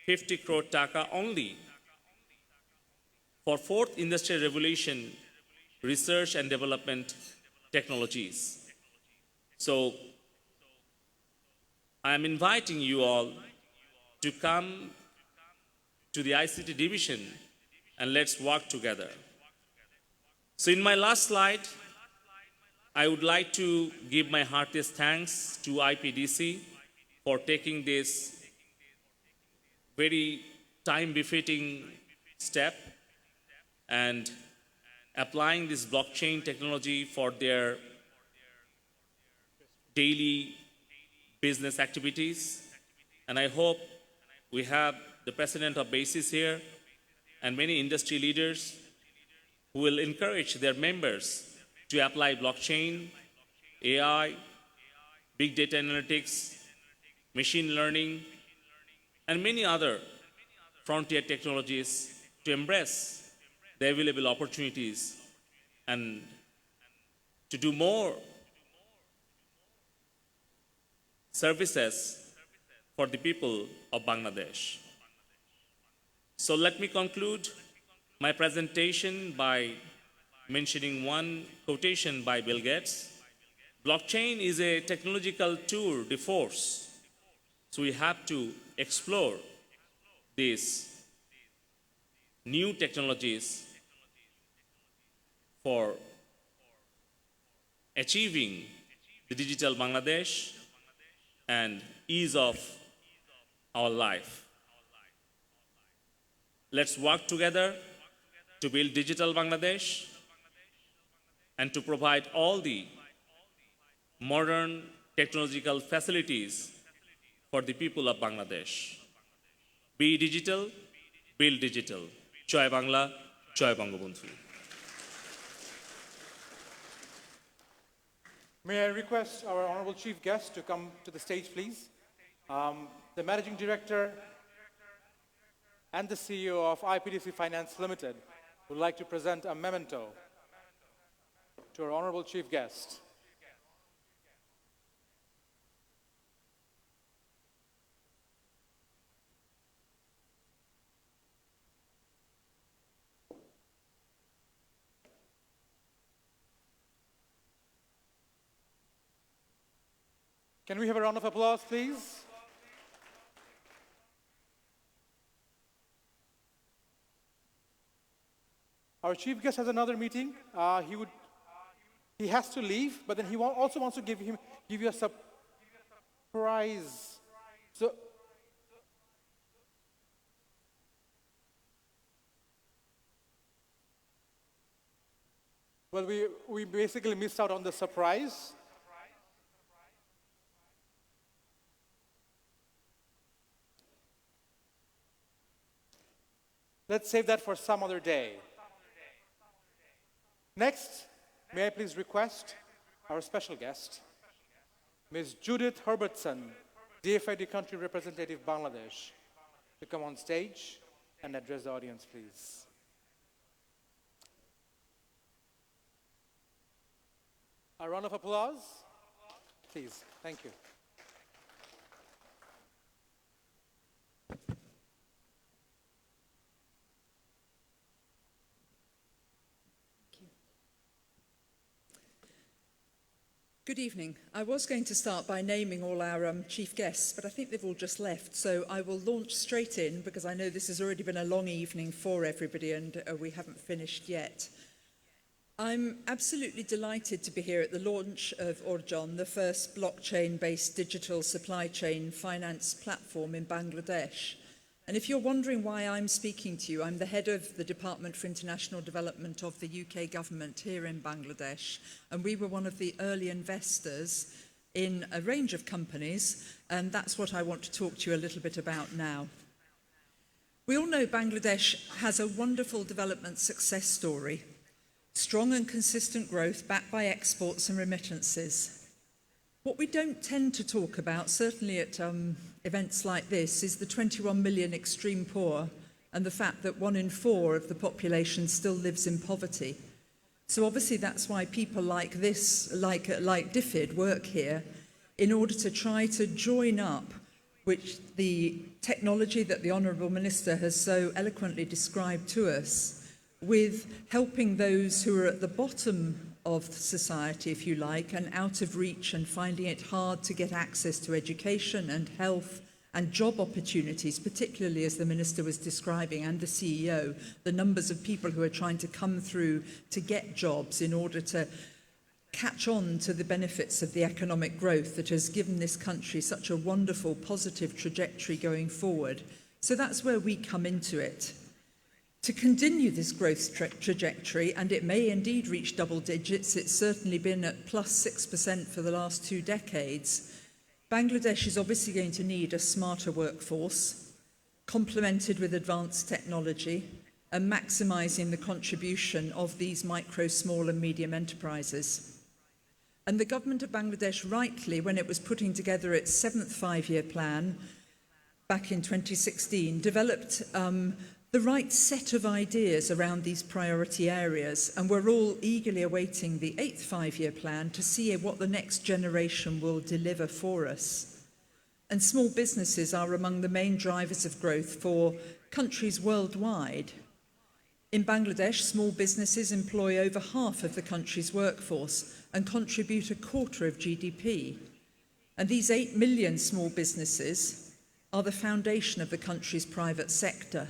50 crore taka only for fourth industrial revolution research and development technologies. So I am inviting you all to come to the ICT division and let's work together. So in my last slide, I would like to give my heartiest thanks to IPDC for taking this very time-befitting step and applying this blockchain technology for their daily business activities. And I hope we have the president of BASIS here and many industry leaders who will encourage their members to apply blockchain, AI, big data analytics, machine learning, and many other frontier technologies to embrace the available opportunities and to do more services for the people of Bangladesh. So let me conclude my presentation by mentioning one quotation by Bill Gates. Blockchain is a technological tour de force. So we have to explore these new technologies for achieving the digital Bangladesh and ease of our life. Let's work together to build digital Bangladesh and to provide all the modern technological facilities for the people of Bangladesh. Be digital, build digital. Joy Bangla, Joy Bangabandhu. May I request our Honorable Chief Guest to come to the stage, please? The Managing Director and the CEO of IPDC Finance Limited would like to present a memento to our Honorable Chief Guest. Can we have a round of applause, please? Our chief guest has another meeting. He has to leave, but then he also wants to give you a surprise. So, well, we basically missed out on the surprise. Let's save that for some other day. Next, may I please request our special guest, Ms. Judith Herbertson, DFID Country Representative, Bangladesh, to come on stage and address the audience, please. A round of applause, please. Thank you. Good evening. I was going to start by naming all our chief guests, but I think they've all just left, so I will launch straight in because I know this has already been a long evening for everybody and we haven't finished yet. I'm absolutely delighted to be here at the launch of Orjon, the first blockchain-based digital supply chain finance platform in Bangladesh. And if you're wondering why I'm speaking to you, I'm the head of the Department for International Development of the UK government here in Bangladesh, and we were one of the early investors in a range of companies, and that's what I want to talk to you a little bit about now. We all know Bangladesh has a wonderful development success story, strong and consistent growth backed by exports and remittances. What we don't tend to talk about, certainly at events like this, is the 21 million extreme poor and the fact that 1 in 4 of the population still lives in poverty. So obviously that's why people like this, like DFID, work here in order to try to join up which the technology that the Honourable Minister has so eloquently described to us with helping those who are at the bottom of society, if you like, and out of reach and finding it hard to get access to education and health and job opportunities, particularly as the Minister was describing and the CEO, the numbers of people who are trying to come through to get jobs in order to catch on to the benefits of the economic growth that has given this country such a wonderful, positive trajectory going forward. So that's where we come into it. To continue this growth trajectory, and it may indeed reach double digits, it's certainly been at plus 6% for the last 2 decades, Bangladesh is obviously going to need a smarter workforce, complemented with advanced technology, and maximising the contribution of these micro, small and medium enterprises. And the government of Bangladesh, rightly, when it was putting together its 7th 5-year plan back in 2016, developed the right set of ideas around these priority areas, and we're all eagerly awaiting the 8th 5-year plan to see what the next generation will deliver for us. And small businesses are among the main drivers of growth for countries worldwide. In Bangladesh, small businesses employ over half of the country's workforce and contribute a quarter of GDP. And these 8 million small businesses are the foundation of the country's private sector.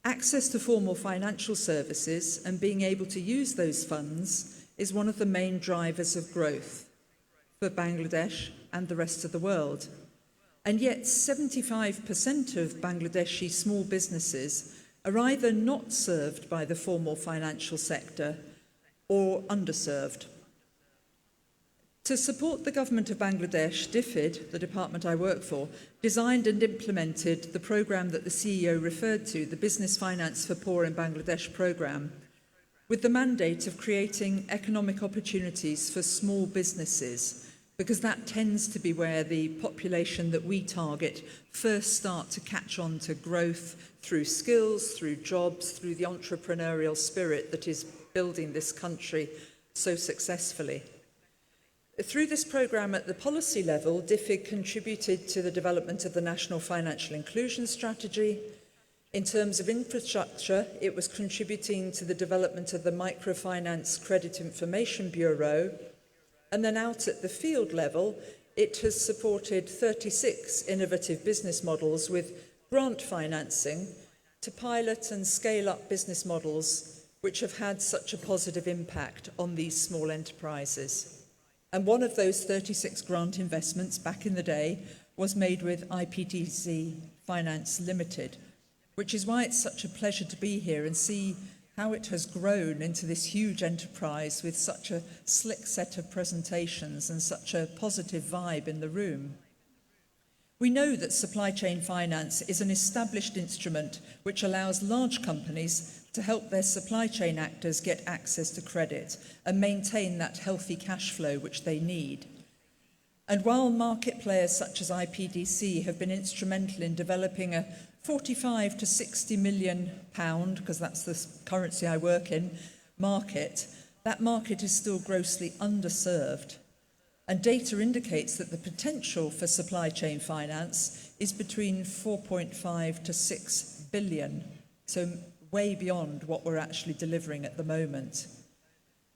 Access to formal financial services and being able to use those funds is one of the main drivers of growth for Bangladesh and the rest of the world. And yet 75% of Bangladeshi small businesses are either not served by the formal financial sector or underserved. To support the government of Bangladesh, DFID, the department I work for, designed and implemented the programme that the CEO referred to, the Business Finance for Poor in Bangladesh programme, with the mandate of creating economic opportunities for small businesses, because that tends to be where the population that we target first start to catch on to growth through skills, through jobs, through the entrepreneurial spirit that is building this country so successfully. Through this programme at the policy level, DFID contributed to the development of the National Financial Inclusion Strategy. In terms of infrastructure, it was contributing to the development of the Microfinance Credit Information Bureau. And then out at the field level, it has supported 36 innovative business models with grant financing to pilot and scale up business models which have had such a positive impact on these small enterprises. And one of those 36 grant investments back in the day was made with IPDC Finance Limited, which is why it's such a pleasure to be here and see how it has grown into this huge enterprise with such a slick set of presentations and such a positive vibe in the room. We know that supply chain finance is an established instrument which allows large companies to help their supply chain actors get access to credit and maintain that healthy cash flow which they need. And while market players such as IPDC have been instrumental in developing a 45 to 60 million pound, because that's the currency I work in, market, that market is still grossly underserved. And data indicates that the potential for supply chain finance is between 4.5 to 6 billion, so way beyond what we're actually delivering at the moment.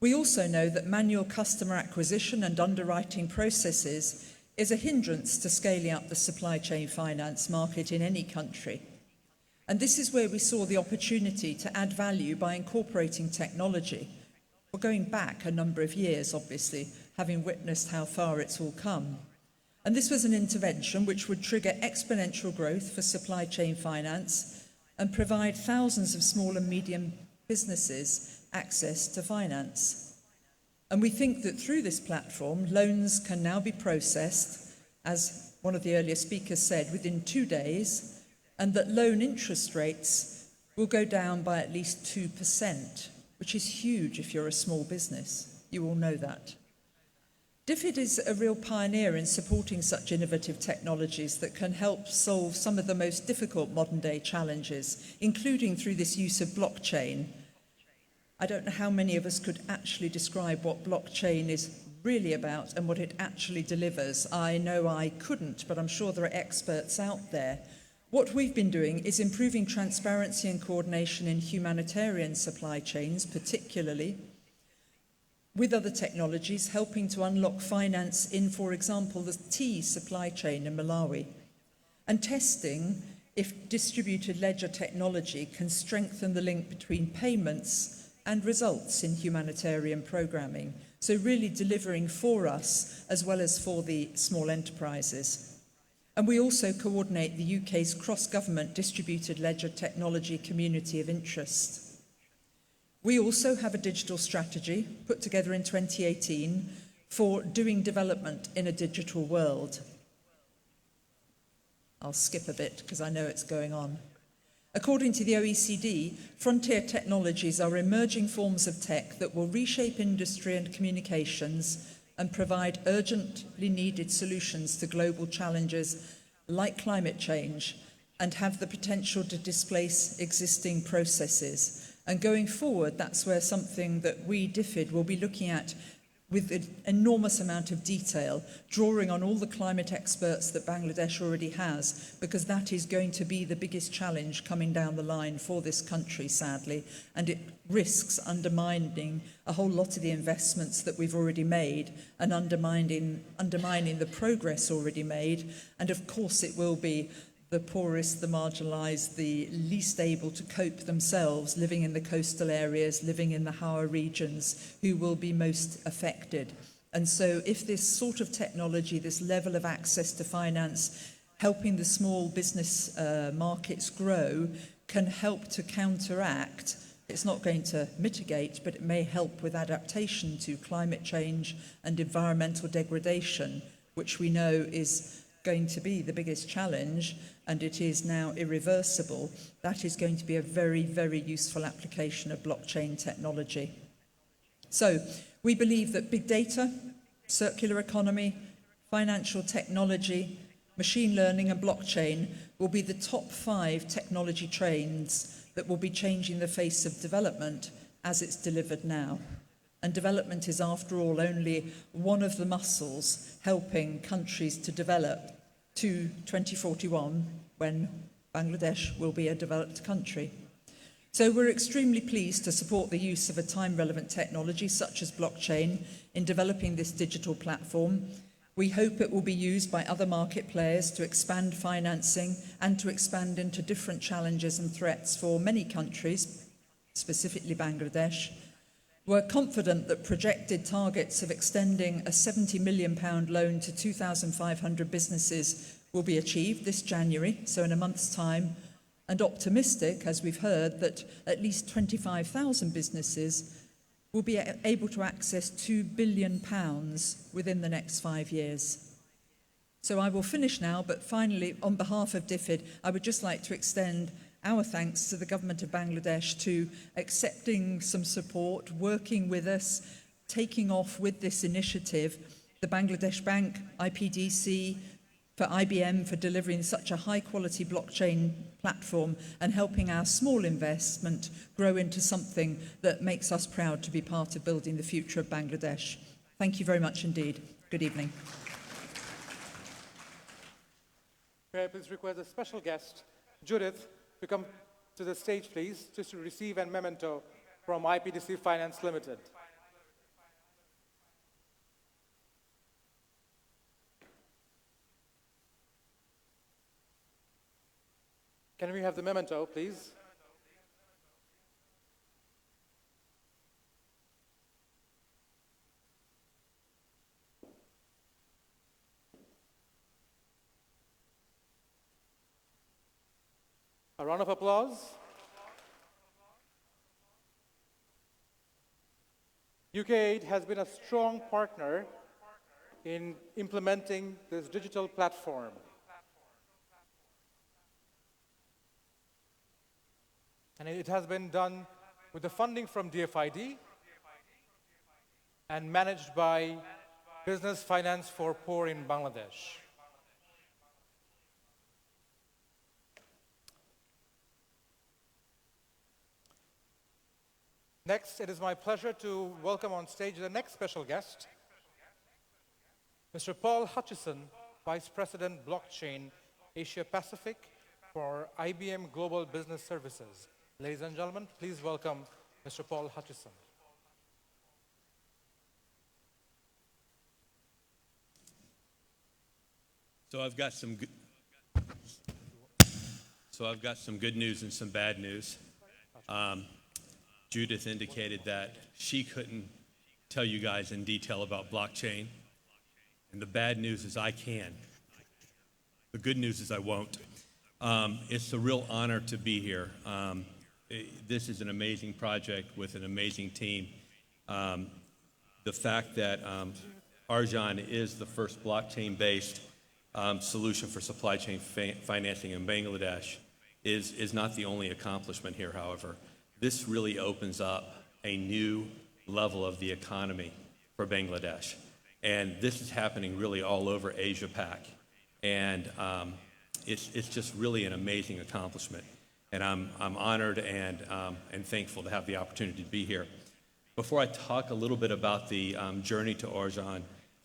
We also know that manual customer acquisition and underwriting processes is a hindrance to scaling up the supply chain finance market in any country. And this is where we saw the opportunity to add value by incorporating technology. We're going back a number of years, obviously, having witnessed how far it's all come. And this was an intervention which would trigger exponential growth for supply chain finance and provide thousands of small and medium businesses access to finance. And we think that through this platform, loans can now be processed, as one of the earlier speakers said, within 2 days, and that loan interest rates will go down by at least 2%, which is huge if you're a small business. You all know that. DFID is a real pioneer in supporting such innovative technologies that can help solve some of the most difficult modern-day challenges, including through this use of blockchain. I don't know how many of us could actually describe what blockchain is really about and what it actually delivers. I know I couldn't, but I'm sure there are experts out there. What we've been doing is improving transparency and coordination in humanitarian supply chains, particularly, with other technologies helping to unlock finance in, for example, the tea supply chain in Malawi, and testing if distributed ledger technology can strengthen the link between payments and results in humanitarian programming, so really delivering for us as well as for the small enterprises. And we also coordinate the UK's cross-government distributed ledger technology community of interest. We also have a digital strategy put together in 2018 for doing development in a digital world. I'll skip a bit because I know it's going on. According to the OECD, frontier technologies are emerging forms of tech that will reshape industry and communications and provide urgently needed solutions to global challenges like climate change and have the potential to displace existing processes. And going forward, that's where something that we, DFID, will be looking at with an enormous amount of detail, drawing on all the climate experts that Bangladesh already has, because that is going to be the biggest challenge coming down the line for this country, sadly, and it risks undermining a whole lot of the investments that we've already made and undermining the progress already made. And of course it will be the poorest, the marginalised, the least able to cope themselves, living in the coastal areas, living in the Hawa regions, who will be most affected. And so if this sort of technology, this level of access to finance, helping the small business markets grow, can help to counteract. It's not going to mitigate, but it may help with adaptation to climate change and environmental degradation, which we know is going to be the biggest challenge, and it is now irreversible. That is going to be a very, very useful application of blockchain technology. So we believe that big data, circular economy, financial technology, machine learning and blockchain will be the top 5 technology trends that will be changing the face of development as it's delivered now. And development is, after all, only one of the muscles helping countries to develop to 2041, when Bangladesh will be a developed country. So we're extremely pleased to support the use of a time-relevant technology such as blockchain in developing this digital platform. We hope it will be used by other market players to expand financing and to expand into different challenges and threats for many countries, specifically Bangladesh. We're confident that projected targets of extending a £70 million loan to 2,500 businesses will be achieved this January, so in a month's time, and optimistic, as we've heard, that at least 25,000 businesses will be able to access £2 billion within the next 5 years. So I will finish now, but finally, on behalf of DFID, I would just like to extend our thanks to the government of Bangladesh to accepting some support, working with us, taking off with this initiative, the Bangladesh Bank, IPDC, for IBM for delivering such a high-quality blockchain platform and helping our small investment grow into something that makes us proud to be part of building the future of Bangladesh. Thank you very much indeed. Good evening. May I please request a special guest, Judith, to come to the stage, please, just to receive a memento from IPDC Finance Limited. Can we have the memento, please? A round of applause. UK8 has been a strong partner in implementing this digital platform. And it has been done with the funding from DFID and managed by Business Finance for Poor in Bangladesh. Next, it is my pleasure to welcome on stage the next special guest, Mr. Paul Hutchison, Vice President Blockchain Asia Pacific for IBM Global Business Services. Ladies and gentlemen, please welcome Mr. Paul Hutchison. So I've got some good news and some bad news. Judith indicated that she couldn't tell you guys in detail about blockchain. And the bad news is I can. The good news is I won't. It's a real honor to be here. This is an amazing project with an amazing team. The fact that Orjon is the first blockchain-based solution for supply chain financing in Bangladesh is not the only accomplishment here, however. This really opens up a new level of the economy for Bangladesh. And this is happening really all over Asia Pac. And it's just really an amazing accomplishment. And I'm honored and thankful to have the opportunity to be here. Before I talk a little bit about the journey to Orjon,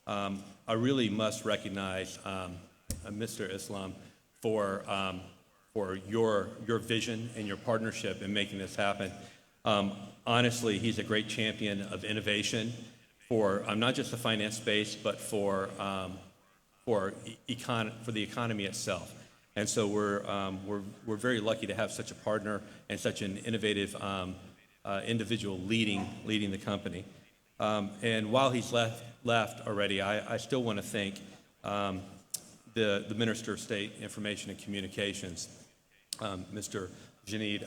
I really must recognize Mr. Islam for your vision and your partnership in making this happen. Honestly, he's a great champion of innovation for not just the finance space, but for the economy itself. And so we're very lucky to have such a partner and such an innovative individual leading the company. And while he's left already, I still want to thank the Minister of State Information and Communications, Mr. Janeed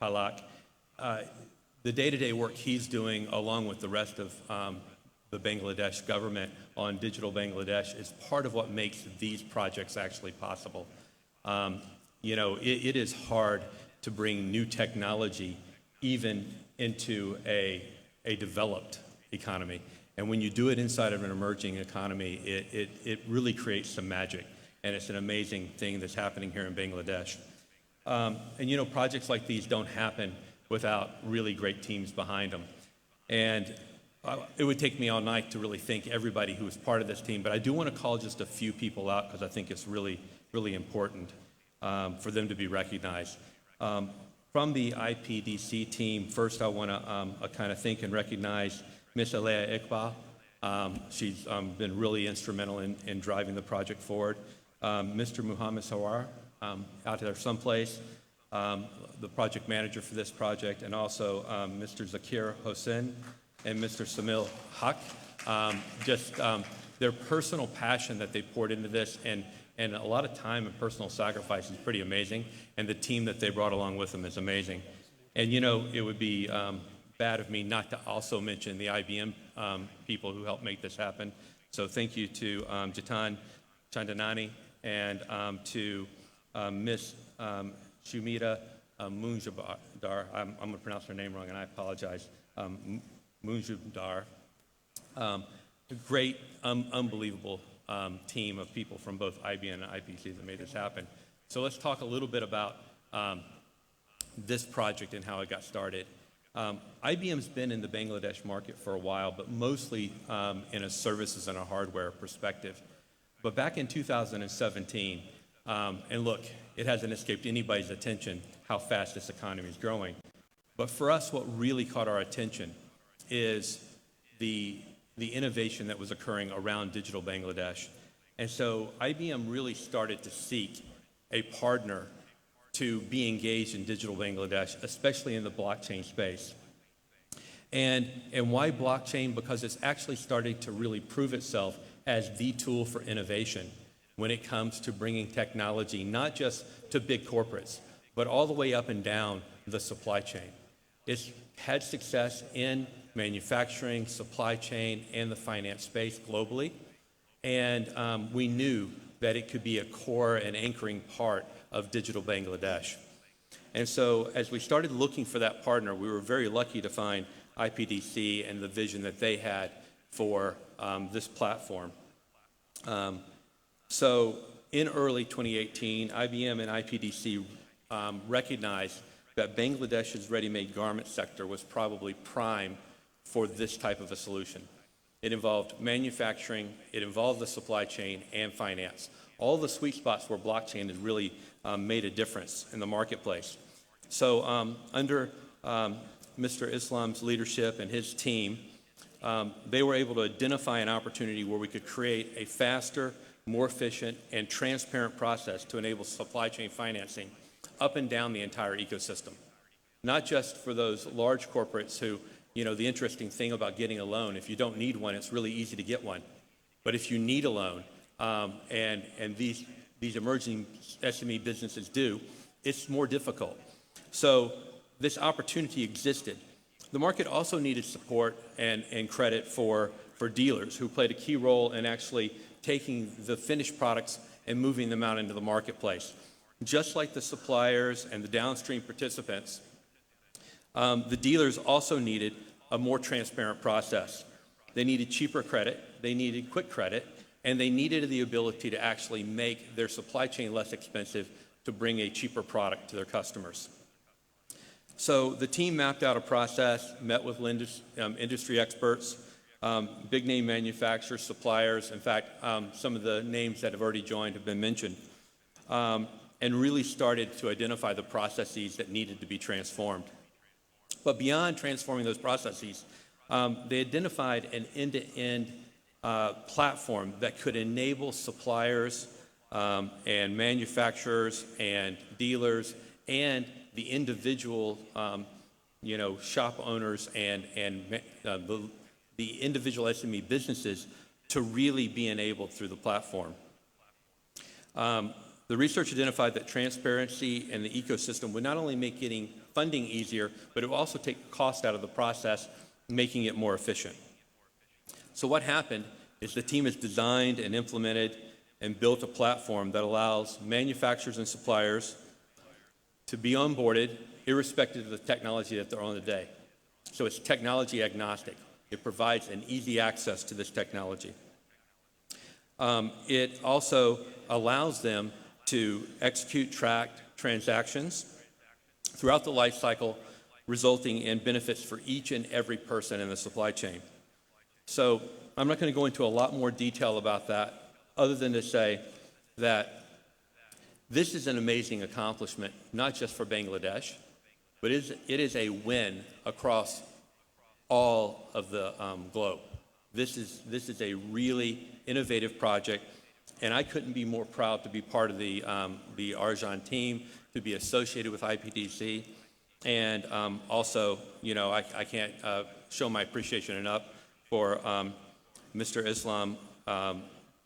Palak. The day-to-day work he's doing, along with the rest of the Bangladesh government on digital Bangladesh, is part of what makes these projects actually possible. It is hard to bring new technology even into a developed economy. And when you do it inside of an emerging economy, it really creates some magic. And it's an amazing thing that's happening here in Bangladesh. Projects like these don't happen without really great teams behind them. And it would take me all night to really thank everybody who was part of this team, but I do want to call just a few people out because I think it's really, really important for them to be recognized. From the IPDC team, first I want to kind of thank and recognize Ms. Alea Iqbal. She's been really instrumental in driving the project forward. Mr. Muhammad Sawar, out there someplace, the project manager for this project, and also Mr. Zakir Hossein and Mr. Samil Haq. Their personal passion that they poured into this, and a lot of time and personal sacrifice is pretty amazing, and the team that they brought along with them is amazing. And it would be bad of me not to also mention the IBM people who helped make this happen. So thank you to Jatan Chandanani and to Miss Shumita Munjabdar. I'm going to pronounce her name wrong, and I apologize. Munjabdar. A great, unbelievable team of people from both IBM and IPC that made this happen. So let's talk a little bit about this project and how it got started. IBM's been in the Bangladesh market for a while, but mostly in a services and a hardware perspective. But back in 2017, and look, it hasn't escaped anybody's attention how fast this economy is growing. But for us, what really caught our attention is the innovation that was occurring around digital Bangladesh. And so IBM really started to seek a partner to be engaged in digital Bangladesh, especially in the blockchain space. And why blockchain? Because it's actually starting to really prove itself as the tool for innovation when it comes to bringing technology, not just to big corporates, but all the way up and down the supply chain. It's had success in manufacturing, supply chain, and the finance space globally. And we knew that it could be a core and anchoring part of digital Bangladesh. And so as we started looking for that partner, we were very lucky to find IPDC and the vision that they had for this platform. So in early 2018, IBM and IPDC recognized that Bangladesh's ready-made garment sector was probably prime for this type of a solution. It involved manufacturing, it involved the supply chain, and finance. All the sweet spots where blockchain has really made a difference in the marketplace. So under Mr. Islam's leadership and his team, they were able to identify an opportunity where we could create a faster, more efficient, and transparent process to enable supply chain financing up and down the entire ecosystem. Not just for those large corporates who, the interesting thing about getting a loan, if you don't need one, it's really easy to get one. But if you need a loan, and these emerging SME businesses do, it's more difficult. So this opportunity existed. The market also needed support and credit for dealers who played a key role in actually taking the finished products and moving them out into the marketplace. Just like the suppliers and the downstream participants, the dealers also needed a more transparent process. They needed cheaper credit, they needed quick credit, and they needed the ability to actually make their supply chain less expensive to bring a cheaper product to their customers. So the team mapped out a process, met with industry experts, big name manufacturers, suppliers. In fact, some of the names that have already joined have been mentioned, and really started to identify the processes that needed to be transformed. But beyond transforming those processes, they identified an end-to-end platform that could enable suppliers and manufacturers and dealers and the individual shop owners and the individual SME businesses to really be enabled through the platform. The The research identified that transparency in the ecosystem would not only make getting funding easier, but it will also take cost out of the process, making it more efficient. So what happened is the team has designed and implemented and built a platform that allows manufacturers and suppliers to be onboarded irrespective of the technology that they're on today. So it's technology agnostic. It provides an easy access to this technology. It also allows them to execute tracked transactions throughout the life cycle, resulting in benefits for each and every person in the supply chain. So I'm not going to go into a lot more detail about that, other than to say that this is an amazing accomplishment, not just for Bangladesh, but it is a win across all of the globe. This is a really innovative project, and I couldn't be more proud to be part of the Orjon team, to be associated with IPDC, and also, you know, I can't show my appreciation enough for Mr. Islam,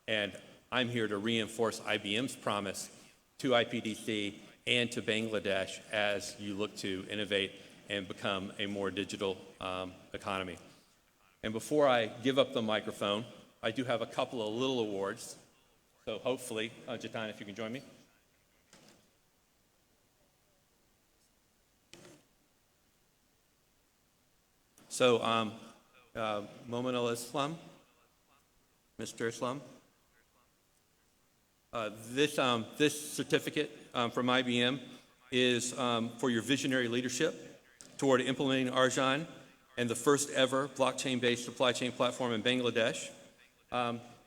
and I'm here to reinforce IBM's promise to IPDC and to Bangladesh as you look to innovate and become a more digital economy. And before I give up the microphone, I do have a couple of little awards. So hopefully, Jatan, if you can join me. So, Momin al-Islam, Mr. Islam. This certificate from IBM is for your visionary leadership toward implementing Orjon and the first ever blockchain-based supply chain platform in Bangladesh,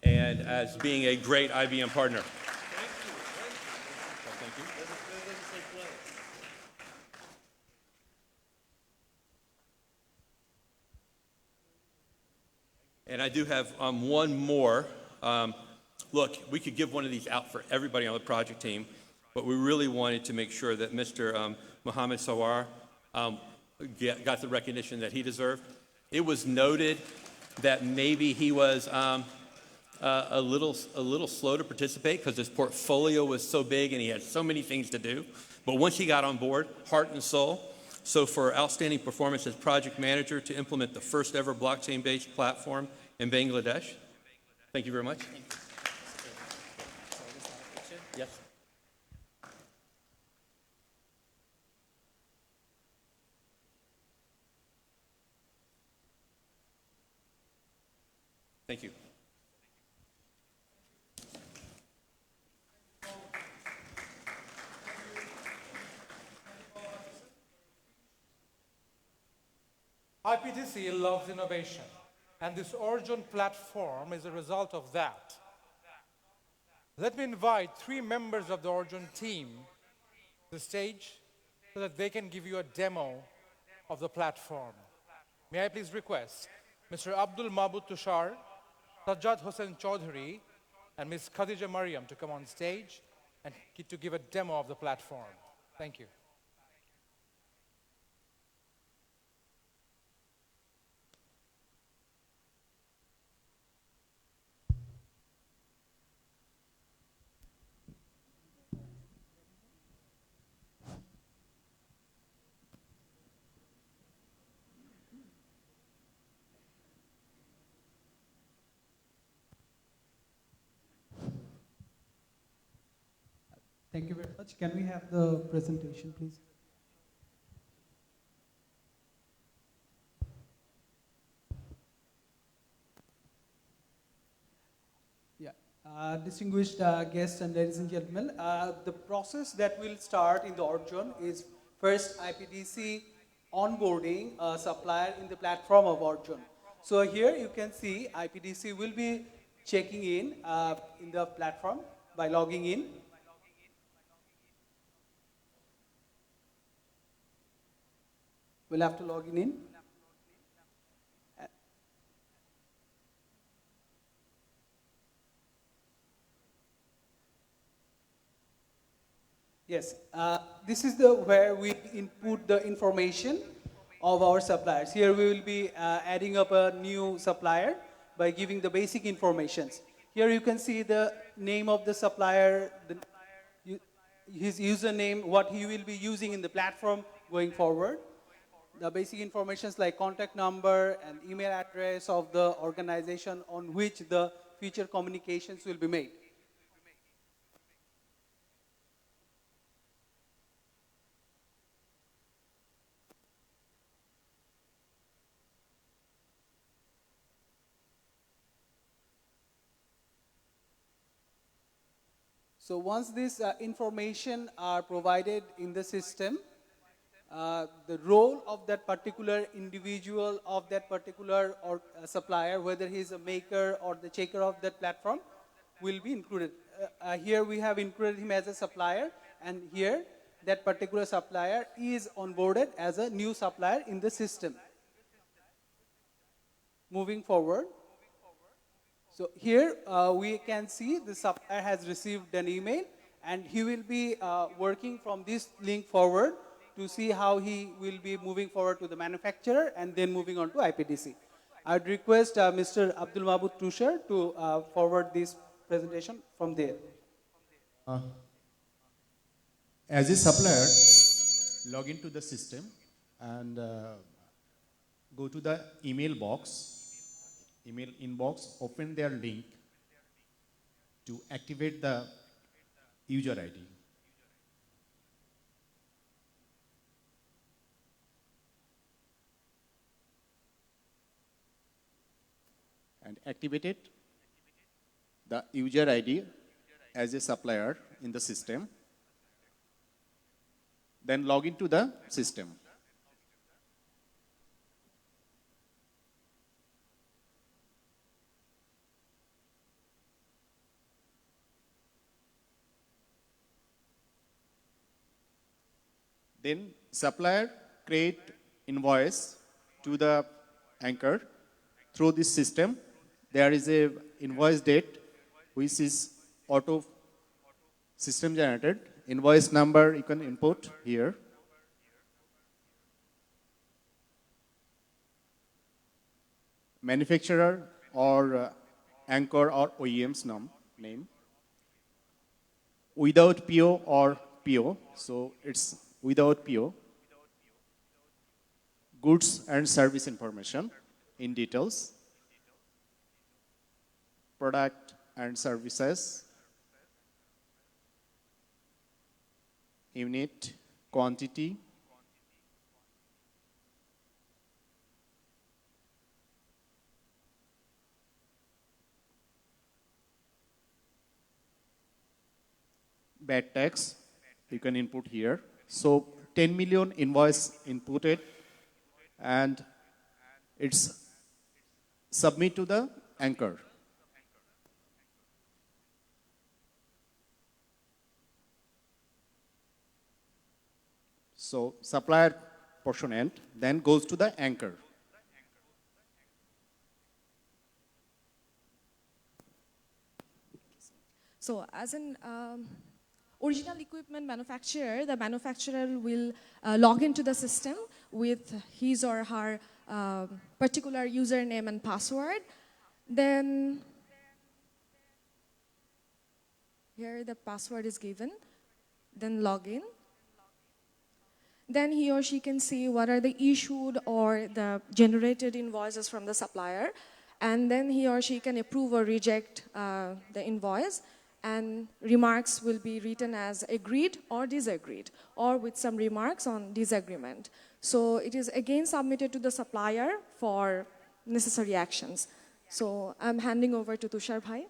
and as being a great IBM partner. Thank you. And I do have one more. Look, we could give one of these out for everybody on the project team, but we really wanted to make sure that Mr. Mohammed Sawar got the recognition that he deserved. It was noted that maybe he was a little slow to participate because his portfolio was so big and he had so many things to do. But once he got on board, heart and soul. So for outstanding performance as project manager to implement the first ever blockchain-based platform in Bangladesh. Thank you very much. Yes. Thank you. IPDC loves innovation, and this Orjon platform is a result of that. Let me invite 3 members of the Orjon team to the stage so that they can give you a demo of the platform. May I please request Mr. Abdul Mahbud Tushar, Sajjad Hossain Chaudhary, and Ms. Khadija Mariam to come on stage and to give a demo of the platform. Thank you. Thank you very much. Can we have the presentation, please? Yeah. Distinguished guests and ladies and gentlemen, the process that will start in the Orjon is first IPDC onboarding a supplier in the platform of Orjon. So here you can see IPDC will be checking in the platform by logging in. We'll have to log in. Yes, this is where we input the information of our suppliers. Here we will be adding up a new supplier by giving the basic informations. Here you can see the name of the supplier, his username, what he will be using in the platform going forward. The basic informations like contact number and email address of the organization on which the future communications will be made. So once this information are provided in the system, the role of that particular individual of that particular supplier, whether he's a maker or the checker of that platform, will be included. Here we have included him as a supplier, and here that particular supplier is onboarded as a new supplier in the system. Moving forward. So here we can see the supplier has received an email, and he will be working from this link forward to see how he will be moving forward to the manufacturer and then moving on to IPDC. I'd request Mr. Abdul Mahbud Tushar to forward this presentation from there. As a supplier, log into the system and go to the email inbox, open their link to activate the user ID. And activated the user ID as a supplier in the system. Then log into the system. Then supplier create invoice to the anchor through this system. There is a invoice date which is auto system generated. Invoice number you can input here. Manufacturer or anchor or OEM's name. Without PO or PO, so it's without PO. Goods and service information in details. Product and services. Unit, quantity. VAT tax, you can input here. So 10 million invoice inputted, and it's submit to the anchor. So supplier portion end, then goes to the anchor. So as an original equipment manufacturer, the manufacturer will log into the system with his or her particular username and password. Then here the password is given. Then log in. Then he or she can see what are the issued or the generated invoices from the supplier. And then he or she can approve or reject the invoice. And remarks will be written as agreed or disagreed, or with some remarks on disagreement. So it is again submitted to the supplier for necessary actions. So I'm handing over to Tushar Bhai.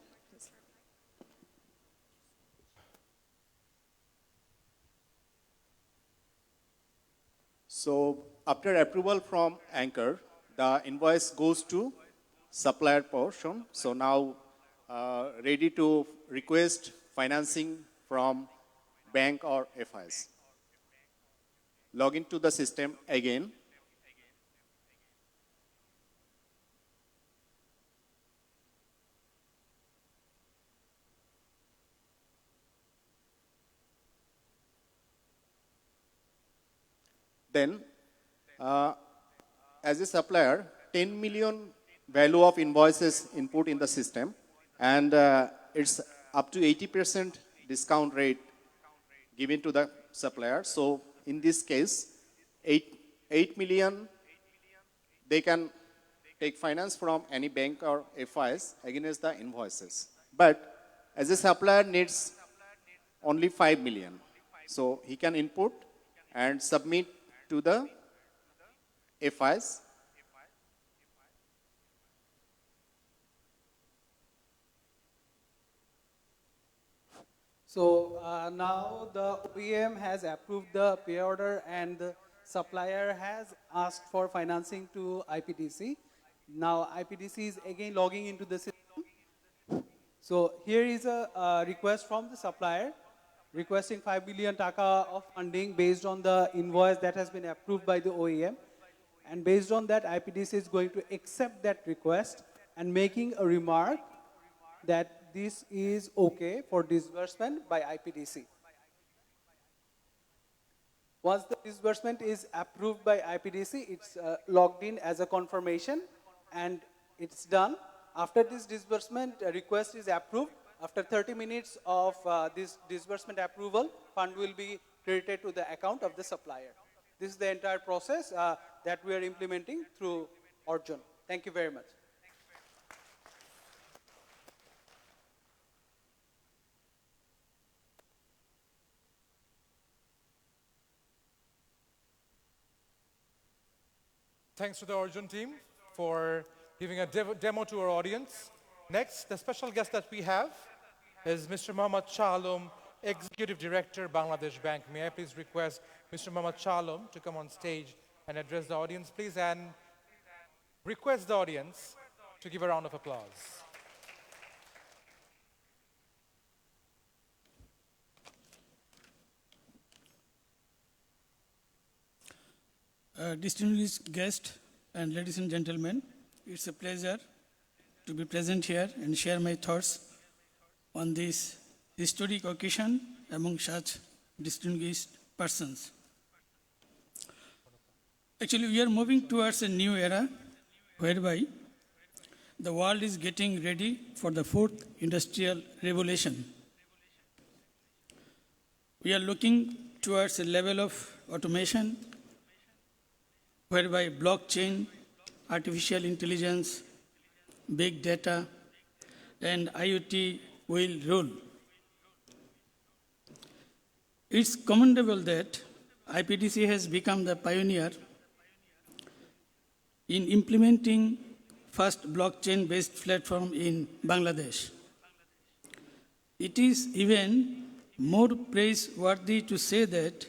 So after approval from anchor, the invoice goes to supplier portion. So now ready to request financing from bank or FIs. Log into the system again. Then, as a supplier, 10 million value of invoices input in the system, and it's up to 80% discount rate given to the supplier. So in this case, 8 million, they can take finance from any bank or FIs against the invoices. But as a supplier needs only 5 million. So he can input and submit to the FIs. So now the OEM has approved the pay order and the supplier has asked for financing to IPDC. Now IPDC is again logging into the system. So here is a request from the supplier requesting 5 billion taka of funding based on the invoice that has been approved by the OEM. And based on that, IPDC is going to accept that request and making a remark that this is okay for disbursement by IPDC. Once the disbursement is approved by IPDC, it's logged in as a confirmation and it's done. After this disbursement request is approved, after 30 minutes of this disbursement approval, fund will be credited to the account of the supplier. This is the entire process that we are implementing through Orjon. Thank you very much. Thanks to the Orjon team for giving a demo to our audience. Next, the special guest that we have is Mr. Mohammad Chalom, Executive Director, Bangladesh Bank. May I please request Mr. Mohammad Chalom to come on stage and address the audience, please, and request the audience to give a round of applause. Distinguished guests and ladies and gentlemen, it's a pleasure to be present here and share my thoughts on this historic occasion among such distinguished persons. Actually, we are moving towards a new era whereby the world is getting ready for the fourth industrial revolution. We are looking towards a level of automation whereby blockchain, artificial intelligence, big data, and IoT will rule. It's commendable that IPDC has become the pioneer in implementing first blockchain-based platform in Bangladesh. It is even more praiseworthy to say that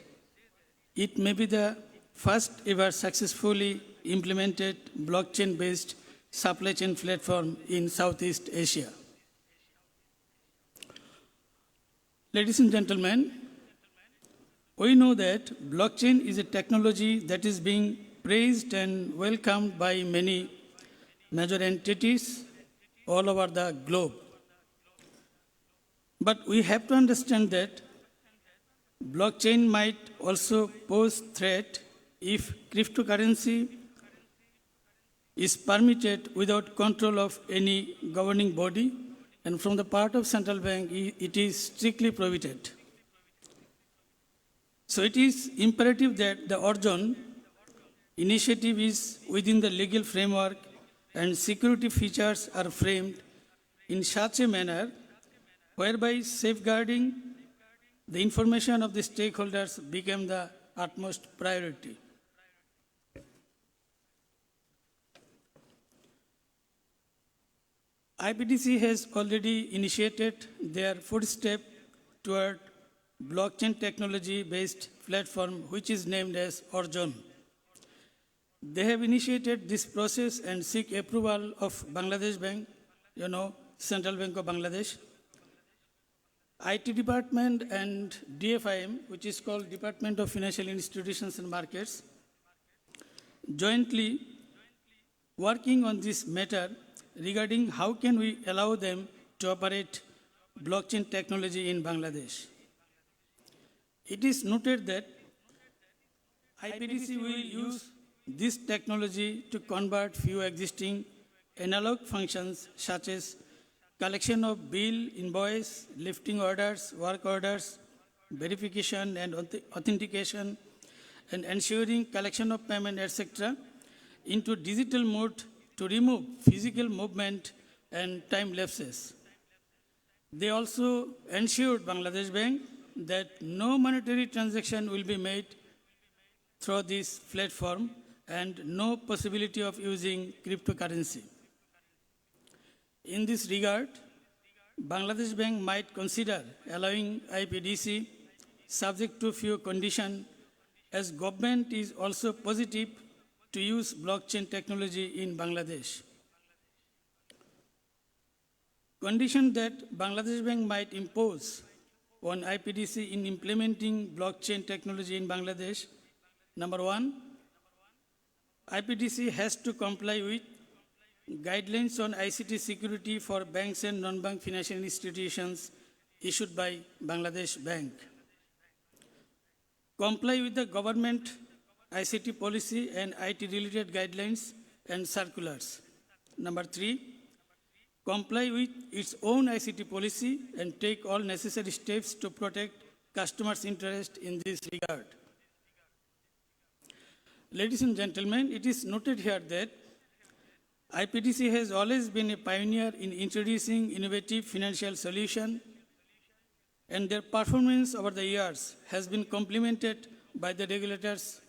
it may be the first ever successfully implemented blockchain-based supply chain platform in Southeast Asia. Ladies and gentlemen, we know that blockchain is a technology that is being praised and welcomed by many major entities all over the globe. But we have to understand that blockchain might also pose threat if cryptocurrency is permitted without control of any governing body, and from the part of central bank, it is strictly prohibited. So it is imperative that the Orjon initiative is within the legal framework and security features are framed in such a manner whereby safeguarding the information of the stakeholders became the utmost priority. IPDC has already initiated their footstep toward blockchain technology-based platform, which is named as Orjon. They have initiated this process and seek approval of Bangladesh Bank, Central Bank of Bangladesh, IT Department and DFIM, which is called Department of Financial Institutions and Markets, jointly working on this matter regarding how can we allow them to operate blockchain technology in Bangladesh. It is noted that IPDC will use this technology to convert few existing analog functions such as collection of bill, invoice, lifting orders, work orders, verification and authentication, and ensuring collection of payment, etc., into digital mode to remove physical movement and time lapses. They also ensured Bangladesh Bank that no monetary transaction will be made through this platform and no possibility of using cryptocurrency. In this regard, Bangladesh Bank might consider allowing IPDC subject to few conditions, as government is also positive to use blockchain technology in Bangladesh. Condition that Bangladesh Bank might impose on IPDC in implementing blockchain technology in Bangladesh: number one, IPDC has to comply with guidelines on ICT security for banks and non-bank financial institutions issued by Bangladesh Bank. Comply with the government ICT policy and IT-related guidelines and circulars. Number three, comply with its own ICT policy and take all necessary steps to protect customers' interest in this regard. Ladies and gentlemen, it is noted here that IPDC has always been a pioneer in introducing innovative financial solutions, and their performance over the years has been complemented by the regulators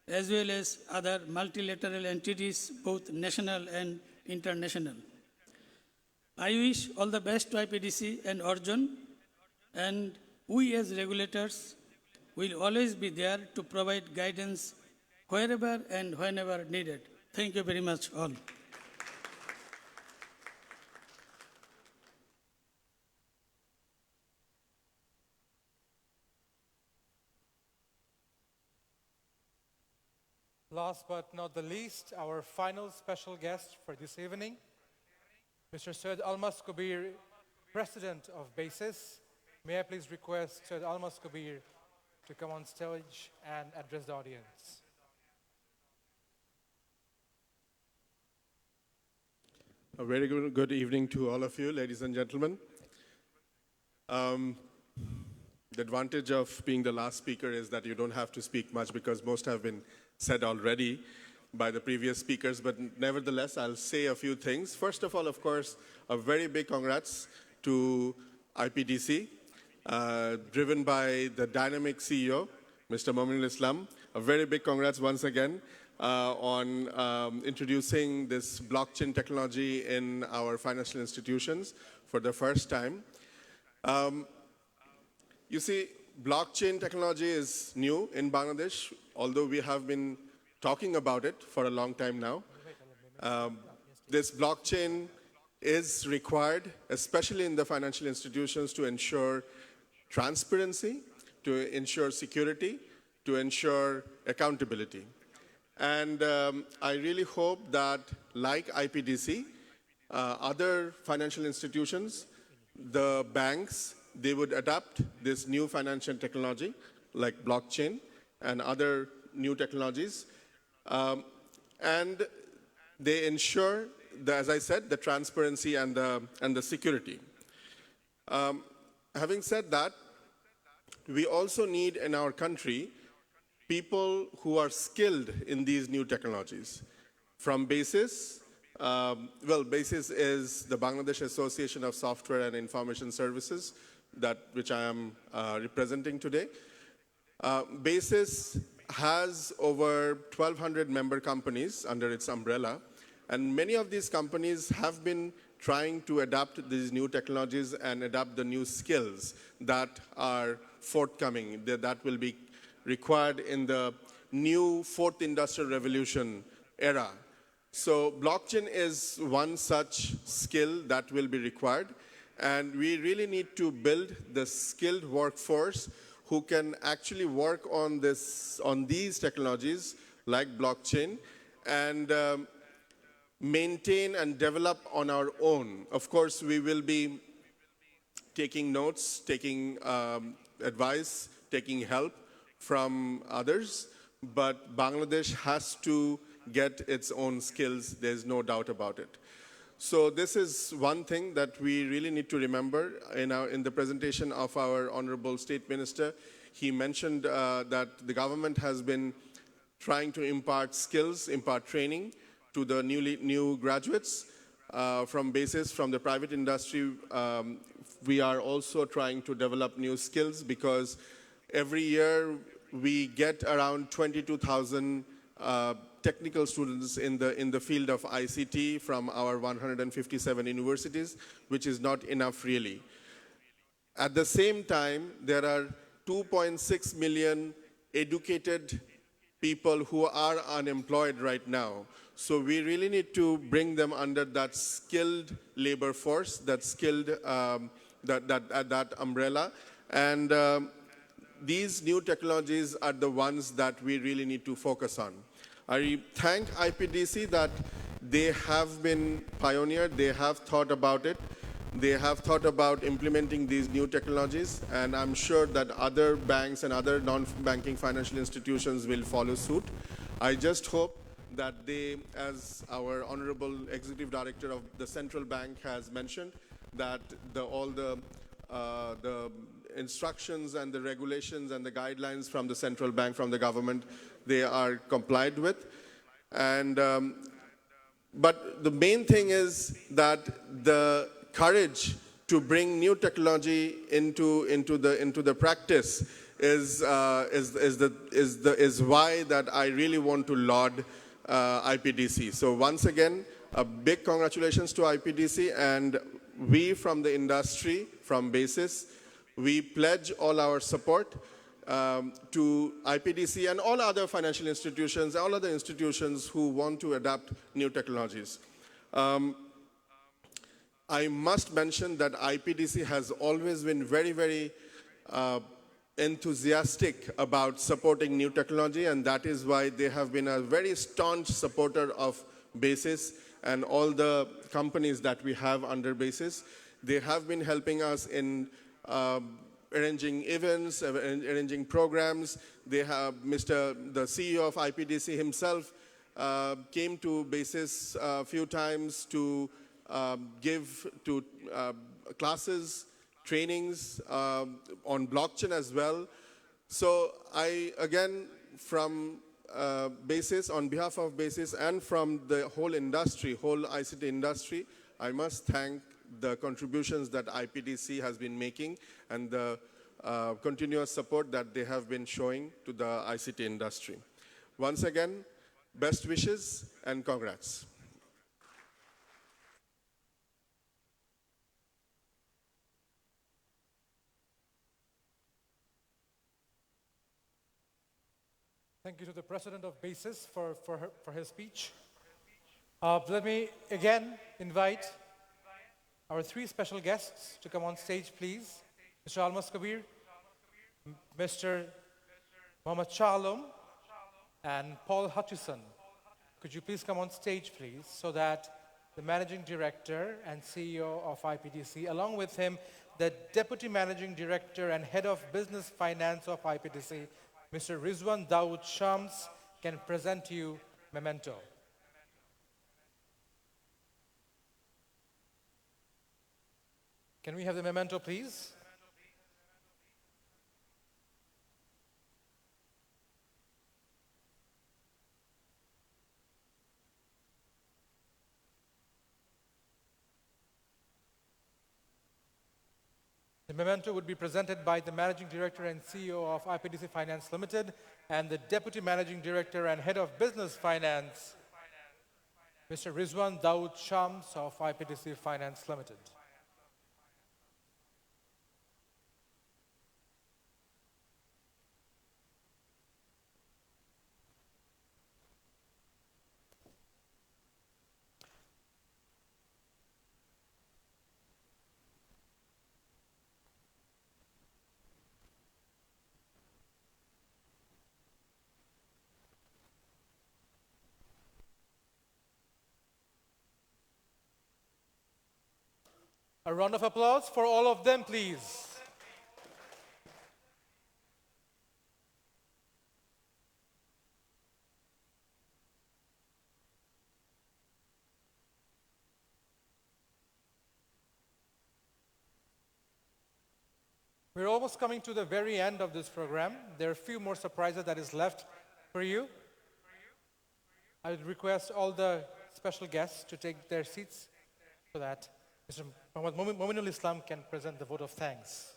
as well as other multilateral entities, both national and international. I wish all the best to IPDC and Orjon, and we as regulators will always be there to provide guidance wherever and whenever needed. Thank you very much all. Last but not the least, our final special guest for this evening, Mr. Syed Almas Kabir, President of BASIS. May I please request Syed Almas Kabir to come on stage and address the audience. A very good evening to all of you, ladies and gentlemen. The advantage of being the last speaker is that you don't have to speak much because most have been said already by the previous speakers, but nevertheless, I'll say a few things. First of all, of course, a very big congrats to IPDC, driven by the dynamic CEO, Mr. Mominul Islam. A very big congrats once again on introducing this blockchain technology in our financial institutions for the first time. You see, blockchain technology is new in Bangladesh, although we have been talking about it for a long time now. This blockchain is required, especially in the financial institutions, to ensure transparency, to ensure security, to ensure accountability. And I really hope that, like IPDC, other financial institutions, the banks, they would adapt this new financial technology, like blockchain and other new technologies, and they ensure, as I said, the transparency and the security. Having said that, we also need in our country people who are skilled in these new technologies. From BASIS, BASIS is the Bangladesh Association of Software and Information Services, which I am representing today. BASIS has over 1,200 member companies under its umbrella, and many of these companies have been trying to adapt these new technologies and adapt the new skills that are forthcoming, that will be required in the new fourth industrial revolution era. So blockchain is one such skill that will be required, and we really need to build the skilled workforce who can actually work on these technologies like blockchain and maintain and develop on our own. Of course, we will be taking notes, taking advice, taking help from others, but Bangladesh has to get its own skills, there's no doubt about it. So this is one thing that we really need to remember in the presentation of our Honorable State Minister. He mentioned that the government has been trying to impart skills, impart training to the new graduates from basis from the private industry. We are also trying to develop new skills because every year we get around 22,000 technical students in the field of ICT from our 157 universities, which is not enough really. At the same time, there are 2.6 million educated people who are unemployed right now. So we really need to bring them under that skilled labor force, that skilled, that umbrella. And these new technologies are the ones that we really need to focus on. I thank IPDC that they have been pioneered, they have thought about it, they have thought about implementing these new technologies, and I'm sure that other banks and other non-banking financial institutions will follow suit. I just hope that they, as our Honorable Executive Director of the Central Bank has mentioned, that all the instructions and the regulations and the guidelines from the central bank, from the government, they are complied with. And but the main thing is that the courage to bring new technology into the practice is why that I really want to laud IPDC. So once again, a big congratulations to IPDC, and we from the industry, from BASIS, we pledge all our support to IPDC and all other financial institutions, all other institutions who want to adopt new technologies. I must mention that IPDC has always been very, very enthusiastic about supporting new technology, and that is why they have been a very staunch supporter of BASIS and all the companies that we have under BASIS. They have been helping us in arranging events, arranging programs. They have the CEO of IPDC himself came to BASIS a few times to give classes, trainings on blockchain as well. So I, again, from BASIS, on behalf of BASIS and from the whole industry, whole ICT industry, I must thank the contributions that IPDC has been making and the continuous support that they have been showing to the ICT industry. Once again, best wishes and congrats. Thank you to the President of BASIS for his speech. Let me again invite our three special guests to come on stage, please. Mr. Almas Kabir, Mr. Mohammed Shalom, and Paul Hutchison. Could you please come on stage, please, so that the Managing Director and CEO of IPDC, along with him, the Deputy Managing Director and Head of Business Finance of IPDC, Mr. Rizwan Dawood Shams, can present you memento. Can we have the memento, please? The memento would be presented by the Managing Director and CEO of IPDC Finance Limited and the Deputy Managing Director and Head of Business Finance, Mr. Rizwan Dawood Shams of IPDC Finance Limited. A round of applause for all of them, please. We're almost coming to the very end of this program. There are a few more surprises that is left for you. I would request all the special guests to take their seats so that Mr. Mominul Islam can present the vote of thanks.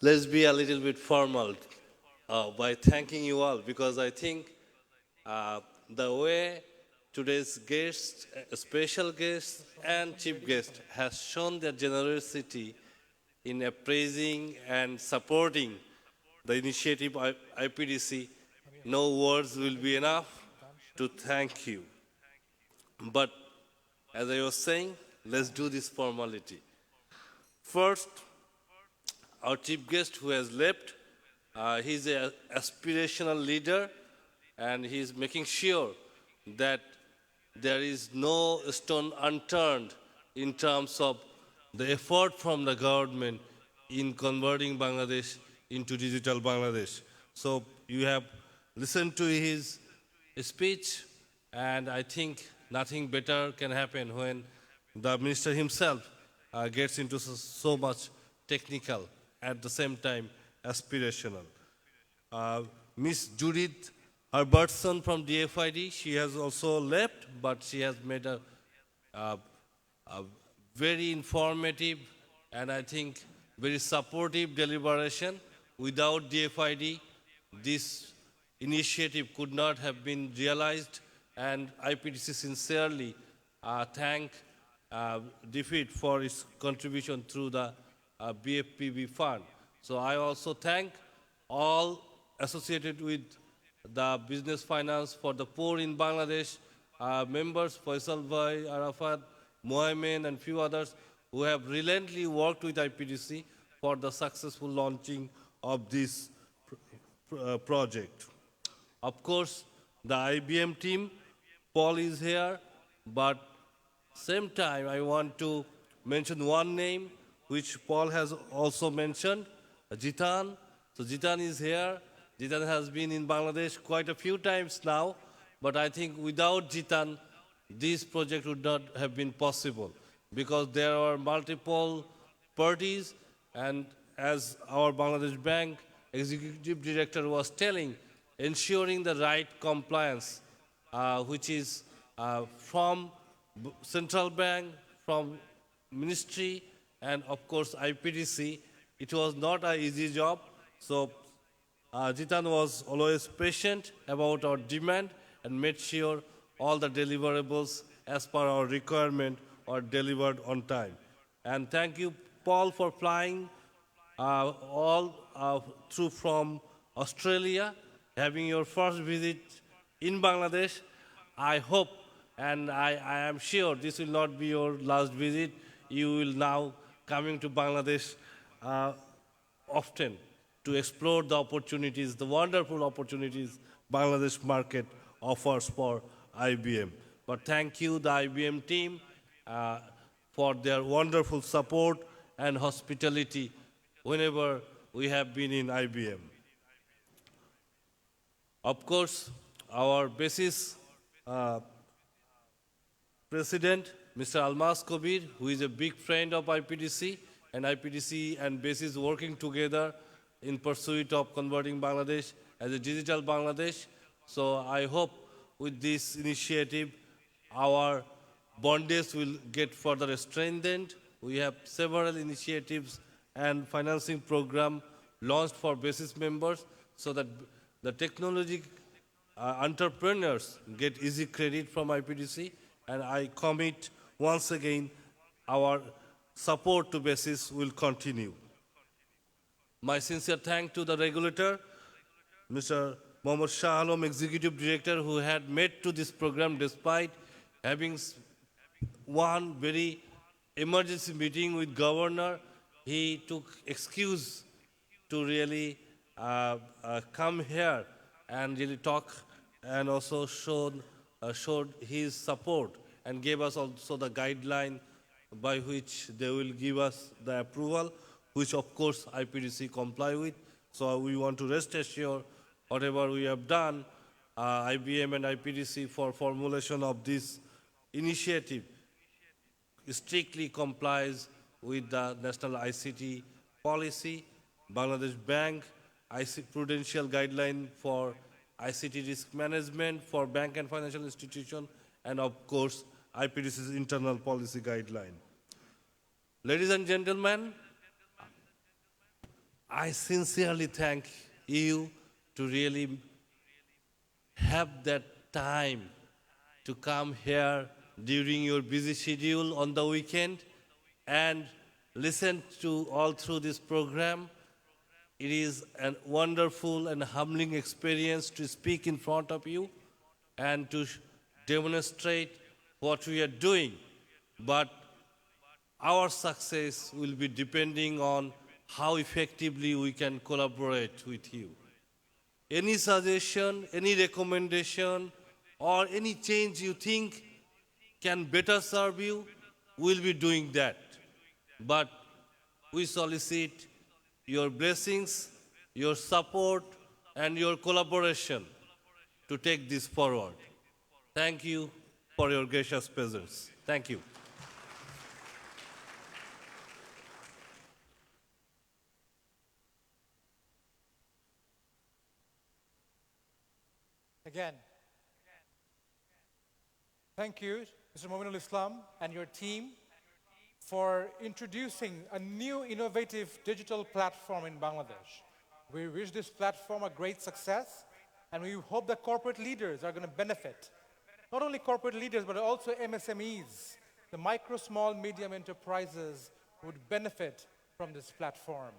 Let's be a little bit formal by thanking you all, because I think the way today's guests, special guests and chief guest has shown their generosity in appraising and supporting the initiative IPDC, no words will be enough to thank you. But as I was saying, let's do this formality. First, our chief guest who has left, he's an aspirational leader, and he's making sure that there is no stone unturned in terms of the effort from the government in converting Bangladesh into digital Bangladesh. So you have listened to his speech, and I think nothing better can happen when the minister himself gets into so much technical, at the same time aspirational. Miss Judith Herbertson from DFID, she has also left, but she has made a very informative and I think very supportive deliberation. Without DFID, this initiative could not have been realized, and IPDC sincerely thank DFID for its contribution through the BFPB fund. So I also thank all associated with the business finance for the poor in Bangladesh, members Faisal Bhai, Arafat, Mohamed, and few others who have relentlessly worked with IPDC for the successful launching of this project. Of course, the IBM team, Paul is here, but same time I want to mention one name which Paul has also mentioned, Jitan. So Jitan is here. Jitan has been in Bangladesh quite a few times now, but I think without Jitan, this project would not have been possible, because there are multiple parties, and as our Bangladesh Bank Executive Director was telling, ensuring the right compliance, which is from Central Bank, from Ministry, and of course IPDC. It was not an easy job. So Jitan was always patient about our demand and made sure all the deliverables as per our requirement are delivered on time. And thank you, Paul, for flying all through from Australia, having your first visit in Bangladesh. I hope and I am sure this will not be your last visit. You will now coming to Bangladesh often to explore the opportunities, the wonderful opportunities Bangladesh market offers for IBM. But thank you, the IBM team, for their wonderful support and hospitality whenever we have been in IBM. Of course, our BASIS President, Mr. Almas Kabir, who is a big friend of IPDC, and IPDC and BASIS working together in pursuit of converting Bangladesh as a digital Bangladesh. So I hope with this initiative, our bondage will get further strengthened. We have several initiatives and financing program launched for BASIS members so that the technology entrepreneurs get easy credit from IPDC, and I commit once again our support to BASIS will continue. My sincere thanks to the regulator, Mr. Mohammad Shah Alam, Executive Director, who had made to this program despite having one very emergency meeting with governor. He took excuse to really come here and really talk, and also showed his support and gave us also the guideline by which they will give us the approval, which of course IPDC comply with. So we want to rest assured whatever we have done IBM and IPDC for formulation of this initiative strictly complies with the National ICT policy, Bangladesh Bank, Prudential Guideline for ICT risk management for bank and financial institution, and of course, IPDC's internal policy guideline. Ladies and gentlemen, I sincerely thank you to really have that time to come here during your busy schedule on the weekend and listen to all through this program. It is a wonderful and humbling experience to speak in front of you and to demonstrate what we are doing. But our success will be depending on how effectively we can collaborate with you. Any suggestion, any recommendation, or any change you think can better serve you, we'll be doing that. But we solicit your blessings, your support, and your collaboration to take this forward. Thank you for your gracious presence. Thank you. Again, thank you, Mr. Mominul Islam and your team for introducing a new innovative digital platform in Bangladesh. We wish this platform a great success, and we hope that corporate leaders are going to benefit. Not only corporate leaders, but also MSMEs, the micro, small, medium enterprises would benefit from this platform.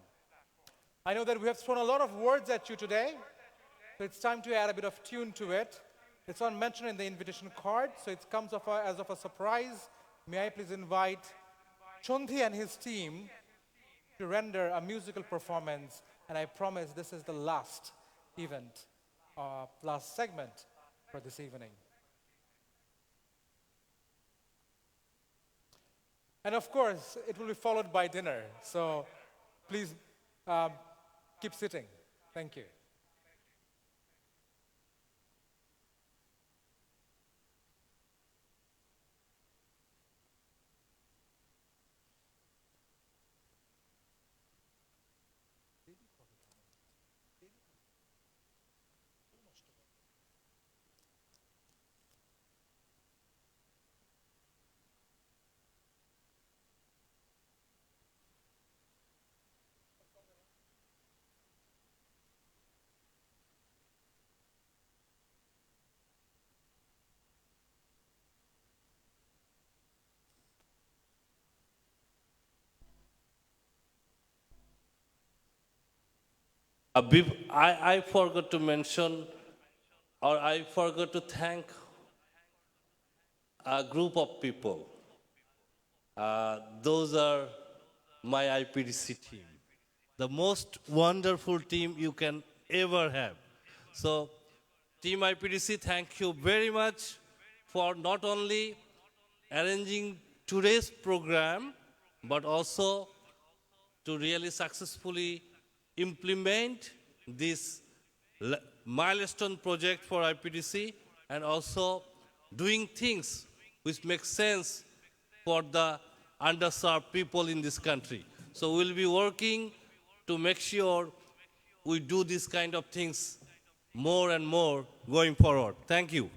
I know that we have thrown a lot of words at you today, so it's time to add a bit of tune to it. It's not mentioned in the invitation card, so it comes as of a surprise. May I please invite Chonthi and his team to render a musical performance, and I promise this is the last event, last segment for this evening. And of course, it will be followed by dinner, so please keep sitting. Thank you. I forgot to mention, or I forgot to thank a group of people. Those are my IPDC team, the most wonderful team you can ever have. So, Team IPDC, thank you very much for not only arranging today's program, but also to really successfully implement this milestone project for IPDC and also doing things which make sense for the underserved people in this country. So we'll be working to make sure we do this kind of things more and more going forward. Thank you.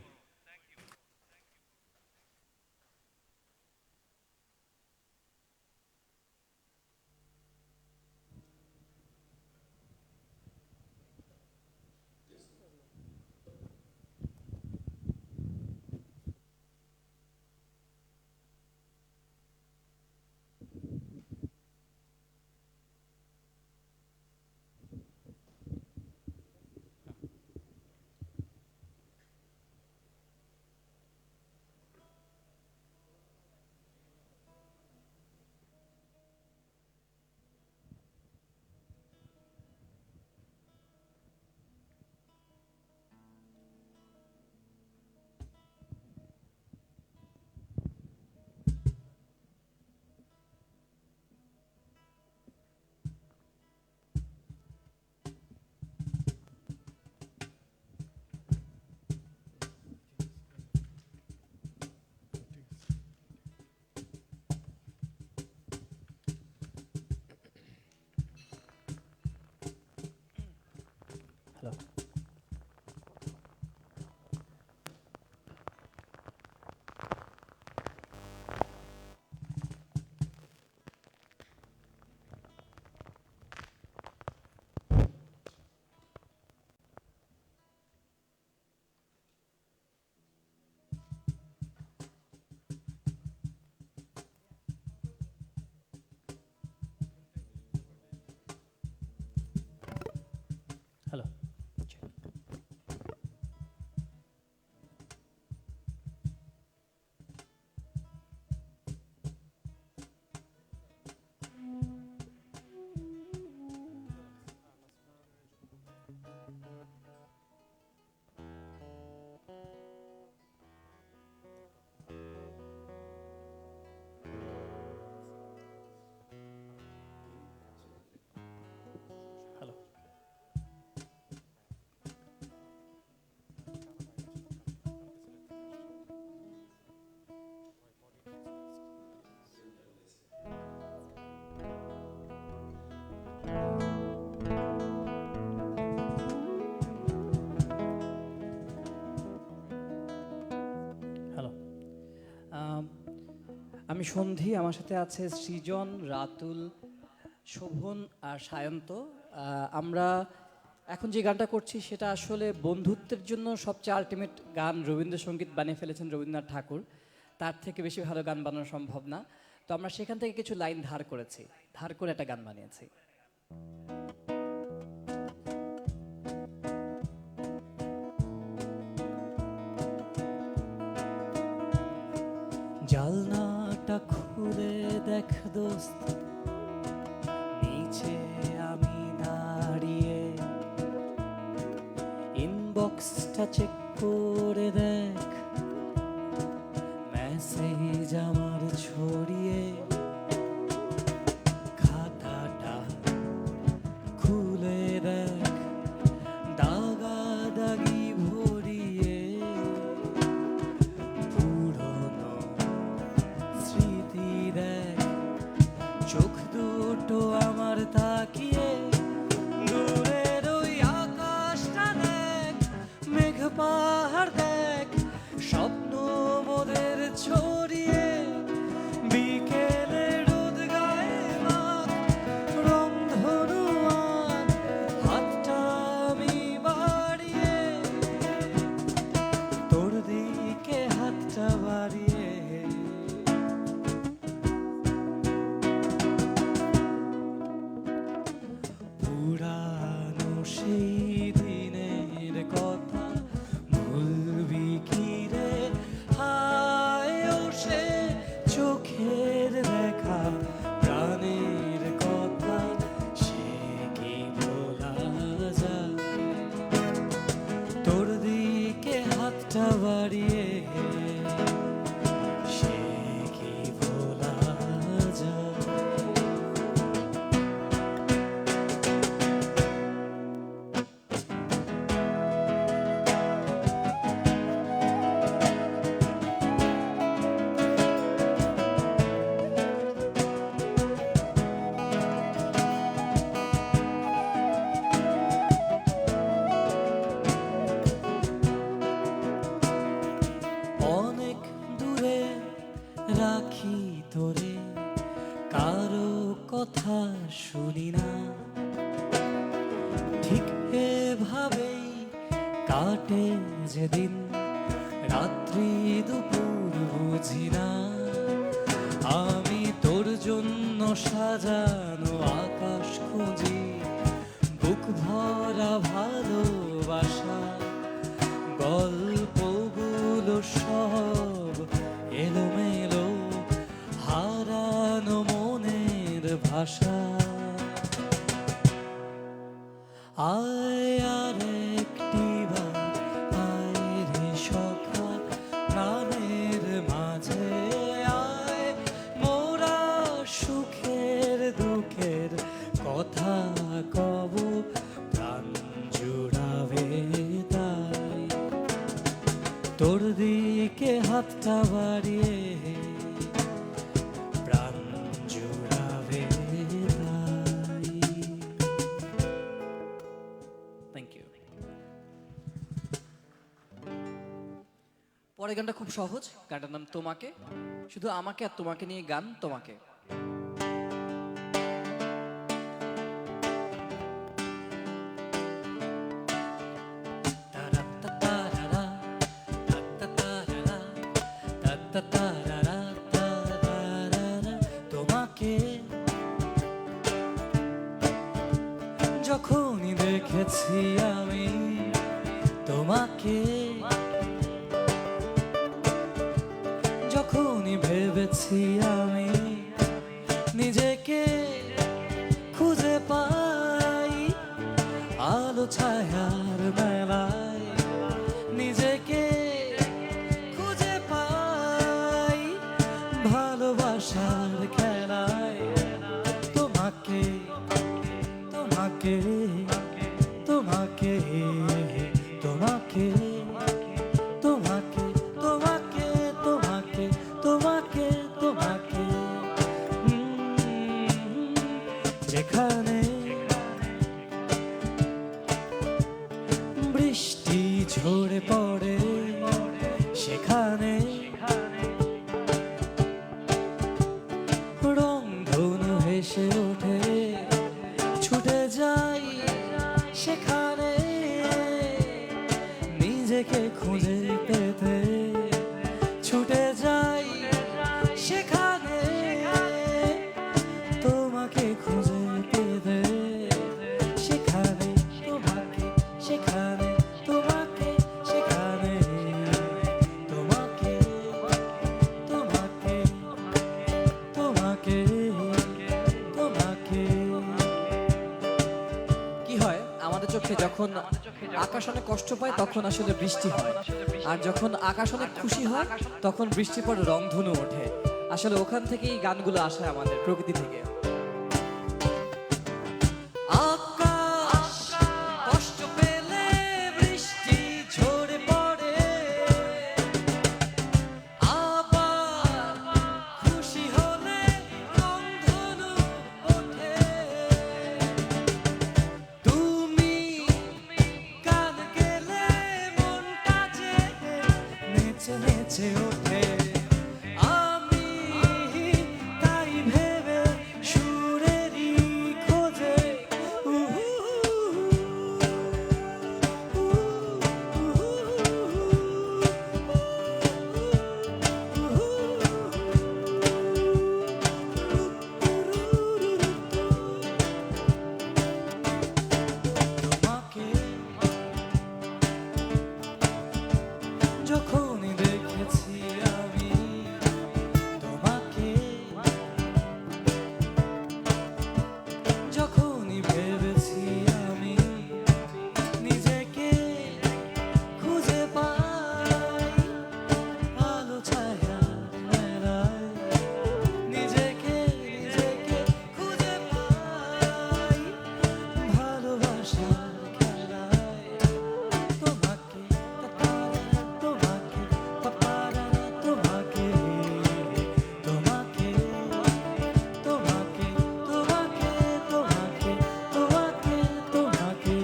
Hello. Hello. Check. Hello. Hello. আমি সন্ধি, আমার সাথে আছে সৃজন, রাতুল, শোভন আর সায়ন্ত। আমরা এখন যে গানটা করছি সেটা আসলে বন্ধুত্বের জন্য সবচেয়ে আলটিমেট গান রবীন্দ্রসঙ্গীত বানিয়ে ফেলেছেন রবীন্দ্রনাথ ঠাকুর। তার থেকে বেশি ভালো গান বানানো সম্ভব না। তো আমরা সেখান থেকে কিছু লাইন ধার করেছি, ধার করে একটা গান বানিয়েছি। জালনাটা খুলে দেখ দোস্ত, নিচে আমি দাঁড়িয়ে, ইনবক্সটা চেক করে দেখ, মেসেজ আমার ছড়িয়ে, খাতাটা খুলে দেখ, দাগাদাগি ভরিয়ে, পুরনো স্মৃতি দেখ, চোখ দুটো আমার তাকিয়ে, দূরের ওই আকাশটা দেখ, মেঘ পাহাড় দেখ, স্বপ্ন মোদের ছড়িয়ে, বিকেলে রোদ গায়ে মাখ, রংধনু আঁক, হাতটা আমি বাড়িয়ে, তোর দিকে হাতটা বাড়িয়ে, পুরানো সেই দিনের কথা ভুলবি কি রে, হায় ও সে চোখের দেখা, প্রাণের কথা সে কি ভোলা যায়, তোর দিকে হাতটা বাড়িয়ে, সে কি ভোলা যায়। অনেক দূরে রাখি তোরে, কারো কথা শুনি না, ঠিক এভাবেই কাটে যেদিন, রাত্রি দুপুর বুঝি না, আমি তোর জন্য সাজানো আকাশ খুঁজি, বুক ভরা ভালোবাসা, গল্পগুলো সব এলোমেলো, হারানো মনের ভাষা, আয় আর একটিবার আয় রে সখা, প্রাণের মাঝে আয়, মোরা সুখের দুঃখের কথা কব, প্রাণ জুড়াবে তাই, তোর দিকে হাতটা বাড়িয়ে, প্রাণ জুড়াবে তাই। Thank you. পরের গানটা খুব সহজ, গানটার নাম তোমাকে, শুধু আমাকে আর তোমাকে নিয়ে গান, তোমাকে। তোমাকে যখনই দেখেছি আমি, তোমাকে যখনই ভেবেছি আমি, নিজেকে খুঁজে পাই আলো ছায়ার মেলায়, নিজেকে খুঁজে পাই ভালোবাসার খেলায়। তোমাকে তোমাকে তোমাকে তোমাকে তোমাকে তোমাকে তোমাকে তোমাকে তোমাকে যেখানে বৃষ্টি ঝরে পড়ে সেখানে রংধনু হেসে ওঠে, ছুটে যাই সেখানে নিজেকে খুঁজে পেতে, ছুটে যাই সেখানে তোমাকে খুঁজে পেতে, সেখানে তোমাকে, সেখানে তোমাকে, সেখানে তোমাকে, তোমাকে, তোমাকে, তোমাকে। কি হয় আমাদের চোখে, যখন আকাশ অনেক কষ্ট পায় তখন আসলে বৃষ্টি হয়, আর যখন আকাশ অনেক খুশি হয় তখন বৃষ্টির পর রংধনু ওঠে। আসলে ওখান থেকেই গানগুলো আসে আমাদের, প্রকৃতি থেকে। আকাশ কষ্ট পেলে বৃষ্টি ঝরে পড়ে, আবার খুশি হলে রংধনু ওঠে। তুমি গান গেলে মনটা যে নেচে নেচে ওঠে, আমি তাই ভেবে সুরেরই খোঁজে তোমাকে যখনই দেখেছি আমি, তোমাকে যখনই ভেবেছি আমি, নিজেকে খুঁজে পাই আলো ছায়ার মেলায়, নিজেকে নিজেকে খুঁজে পাই ভালোবাসার খেলায়। তোমাকে তোমাকে পাপারা, তোমাকে তোমাকে তোমাকে তোমাকে তোমাকে তোমাকে তোমাকে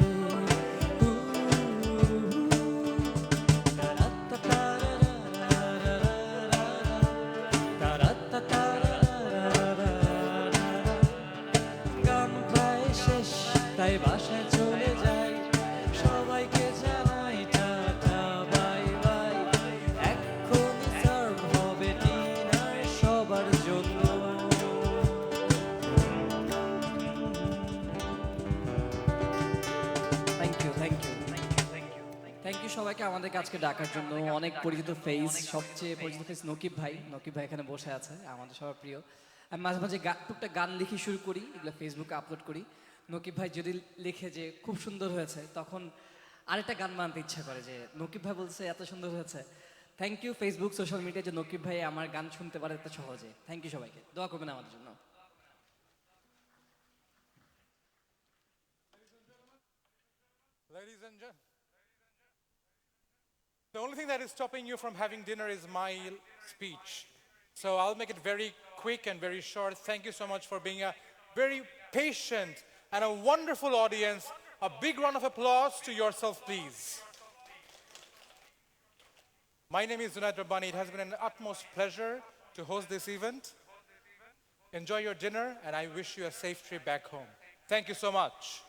গান প্রায় শেষ, তাই বাসায় চলে যাই, সবাইকে জানাই টাটা বাই বাই, এক্ষুনি সার্ভ হবে ডিনার সবার জন্য। Thank you, thank you, thank you সবাইকে আমাদেরকে আজকে ডাকার জন্য। অনেক পরিচিত ফেস, সবচেয়ে পরিচিত ফেস নকিব ভাই। নকিব ভাই এখানে বসে আছে, আমাদের সবার প্রিয়। আমি মাঝে মাঝে টুকটাক গান লিখে শুরু করি, এগুলো ফেসবুকে আপলোড করি। নকিব ভাই যদি লিখে যে খুব সুন্দর হয়েছে, তখন আরেকটা গান বানাতে ইচ্ছা করে, যে নকিব ভাই বলছে এত সুন্দর হয়েছে। Thank you Facebook, social media, যে নকিব ভাই আমার গান শুনতে পারে এত সহজে। থ্যাংক ইউ সবাইকে, দোয়া করবেন আমাদের জন্য। Ladies and gentlemen, the only thing that is stopping you from having dinner is my speech. So I'll make it very quick and very short. Thank you so much for being a very patient and a wonderful audience. A big round of applause to yourself, please. My name is Zunaid Rabbani. It has been an utmost pleasure to host this event. Enjoy your dinner, and I wish you a safe trip back home. Thank you so much.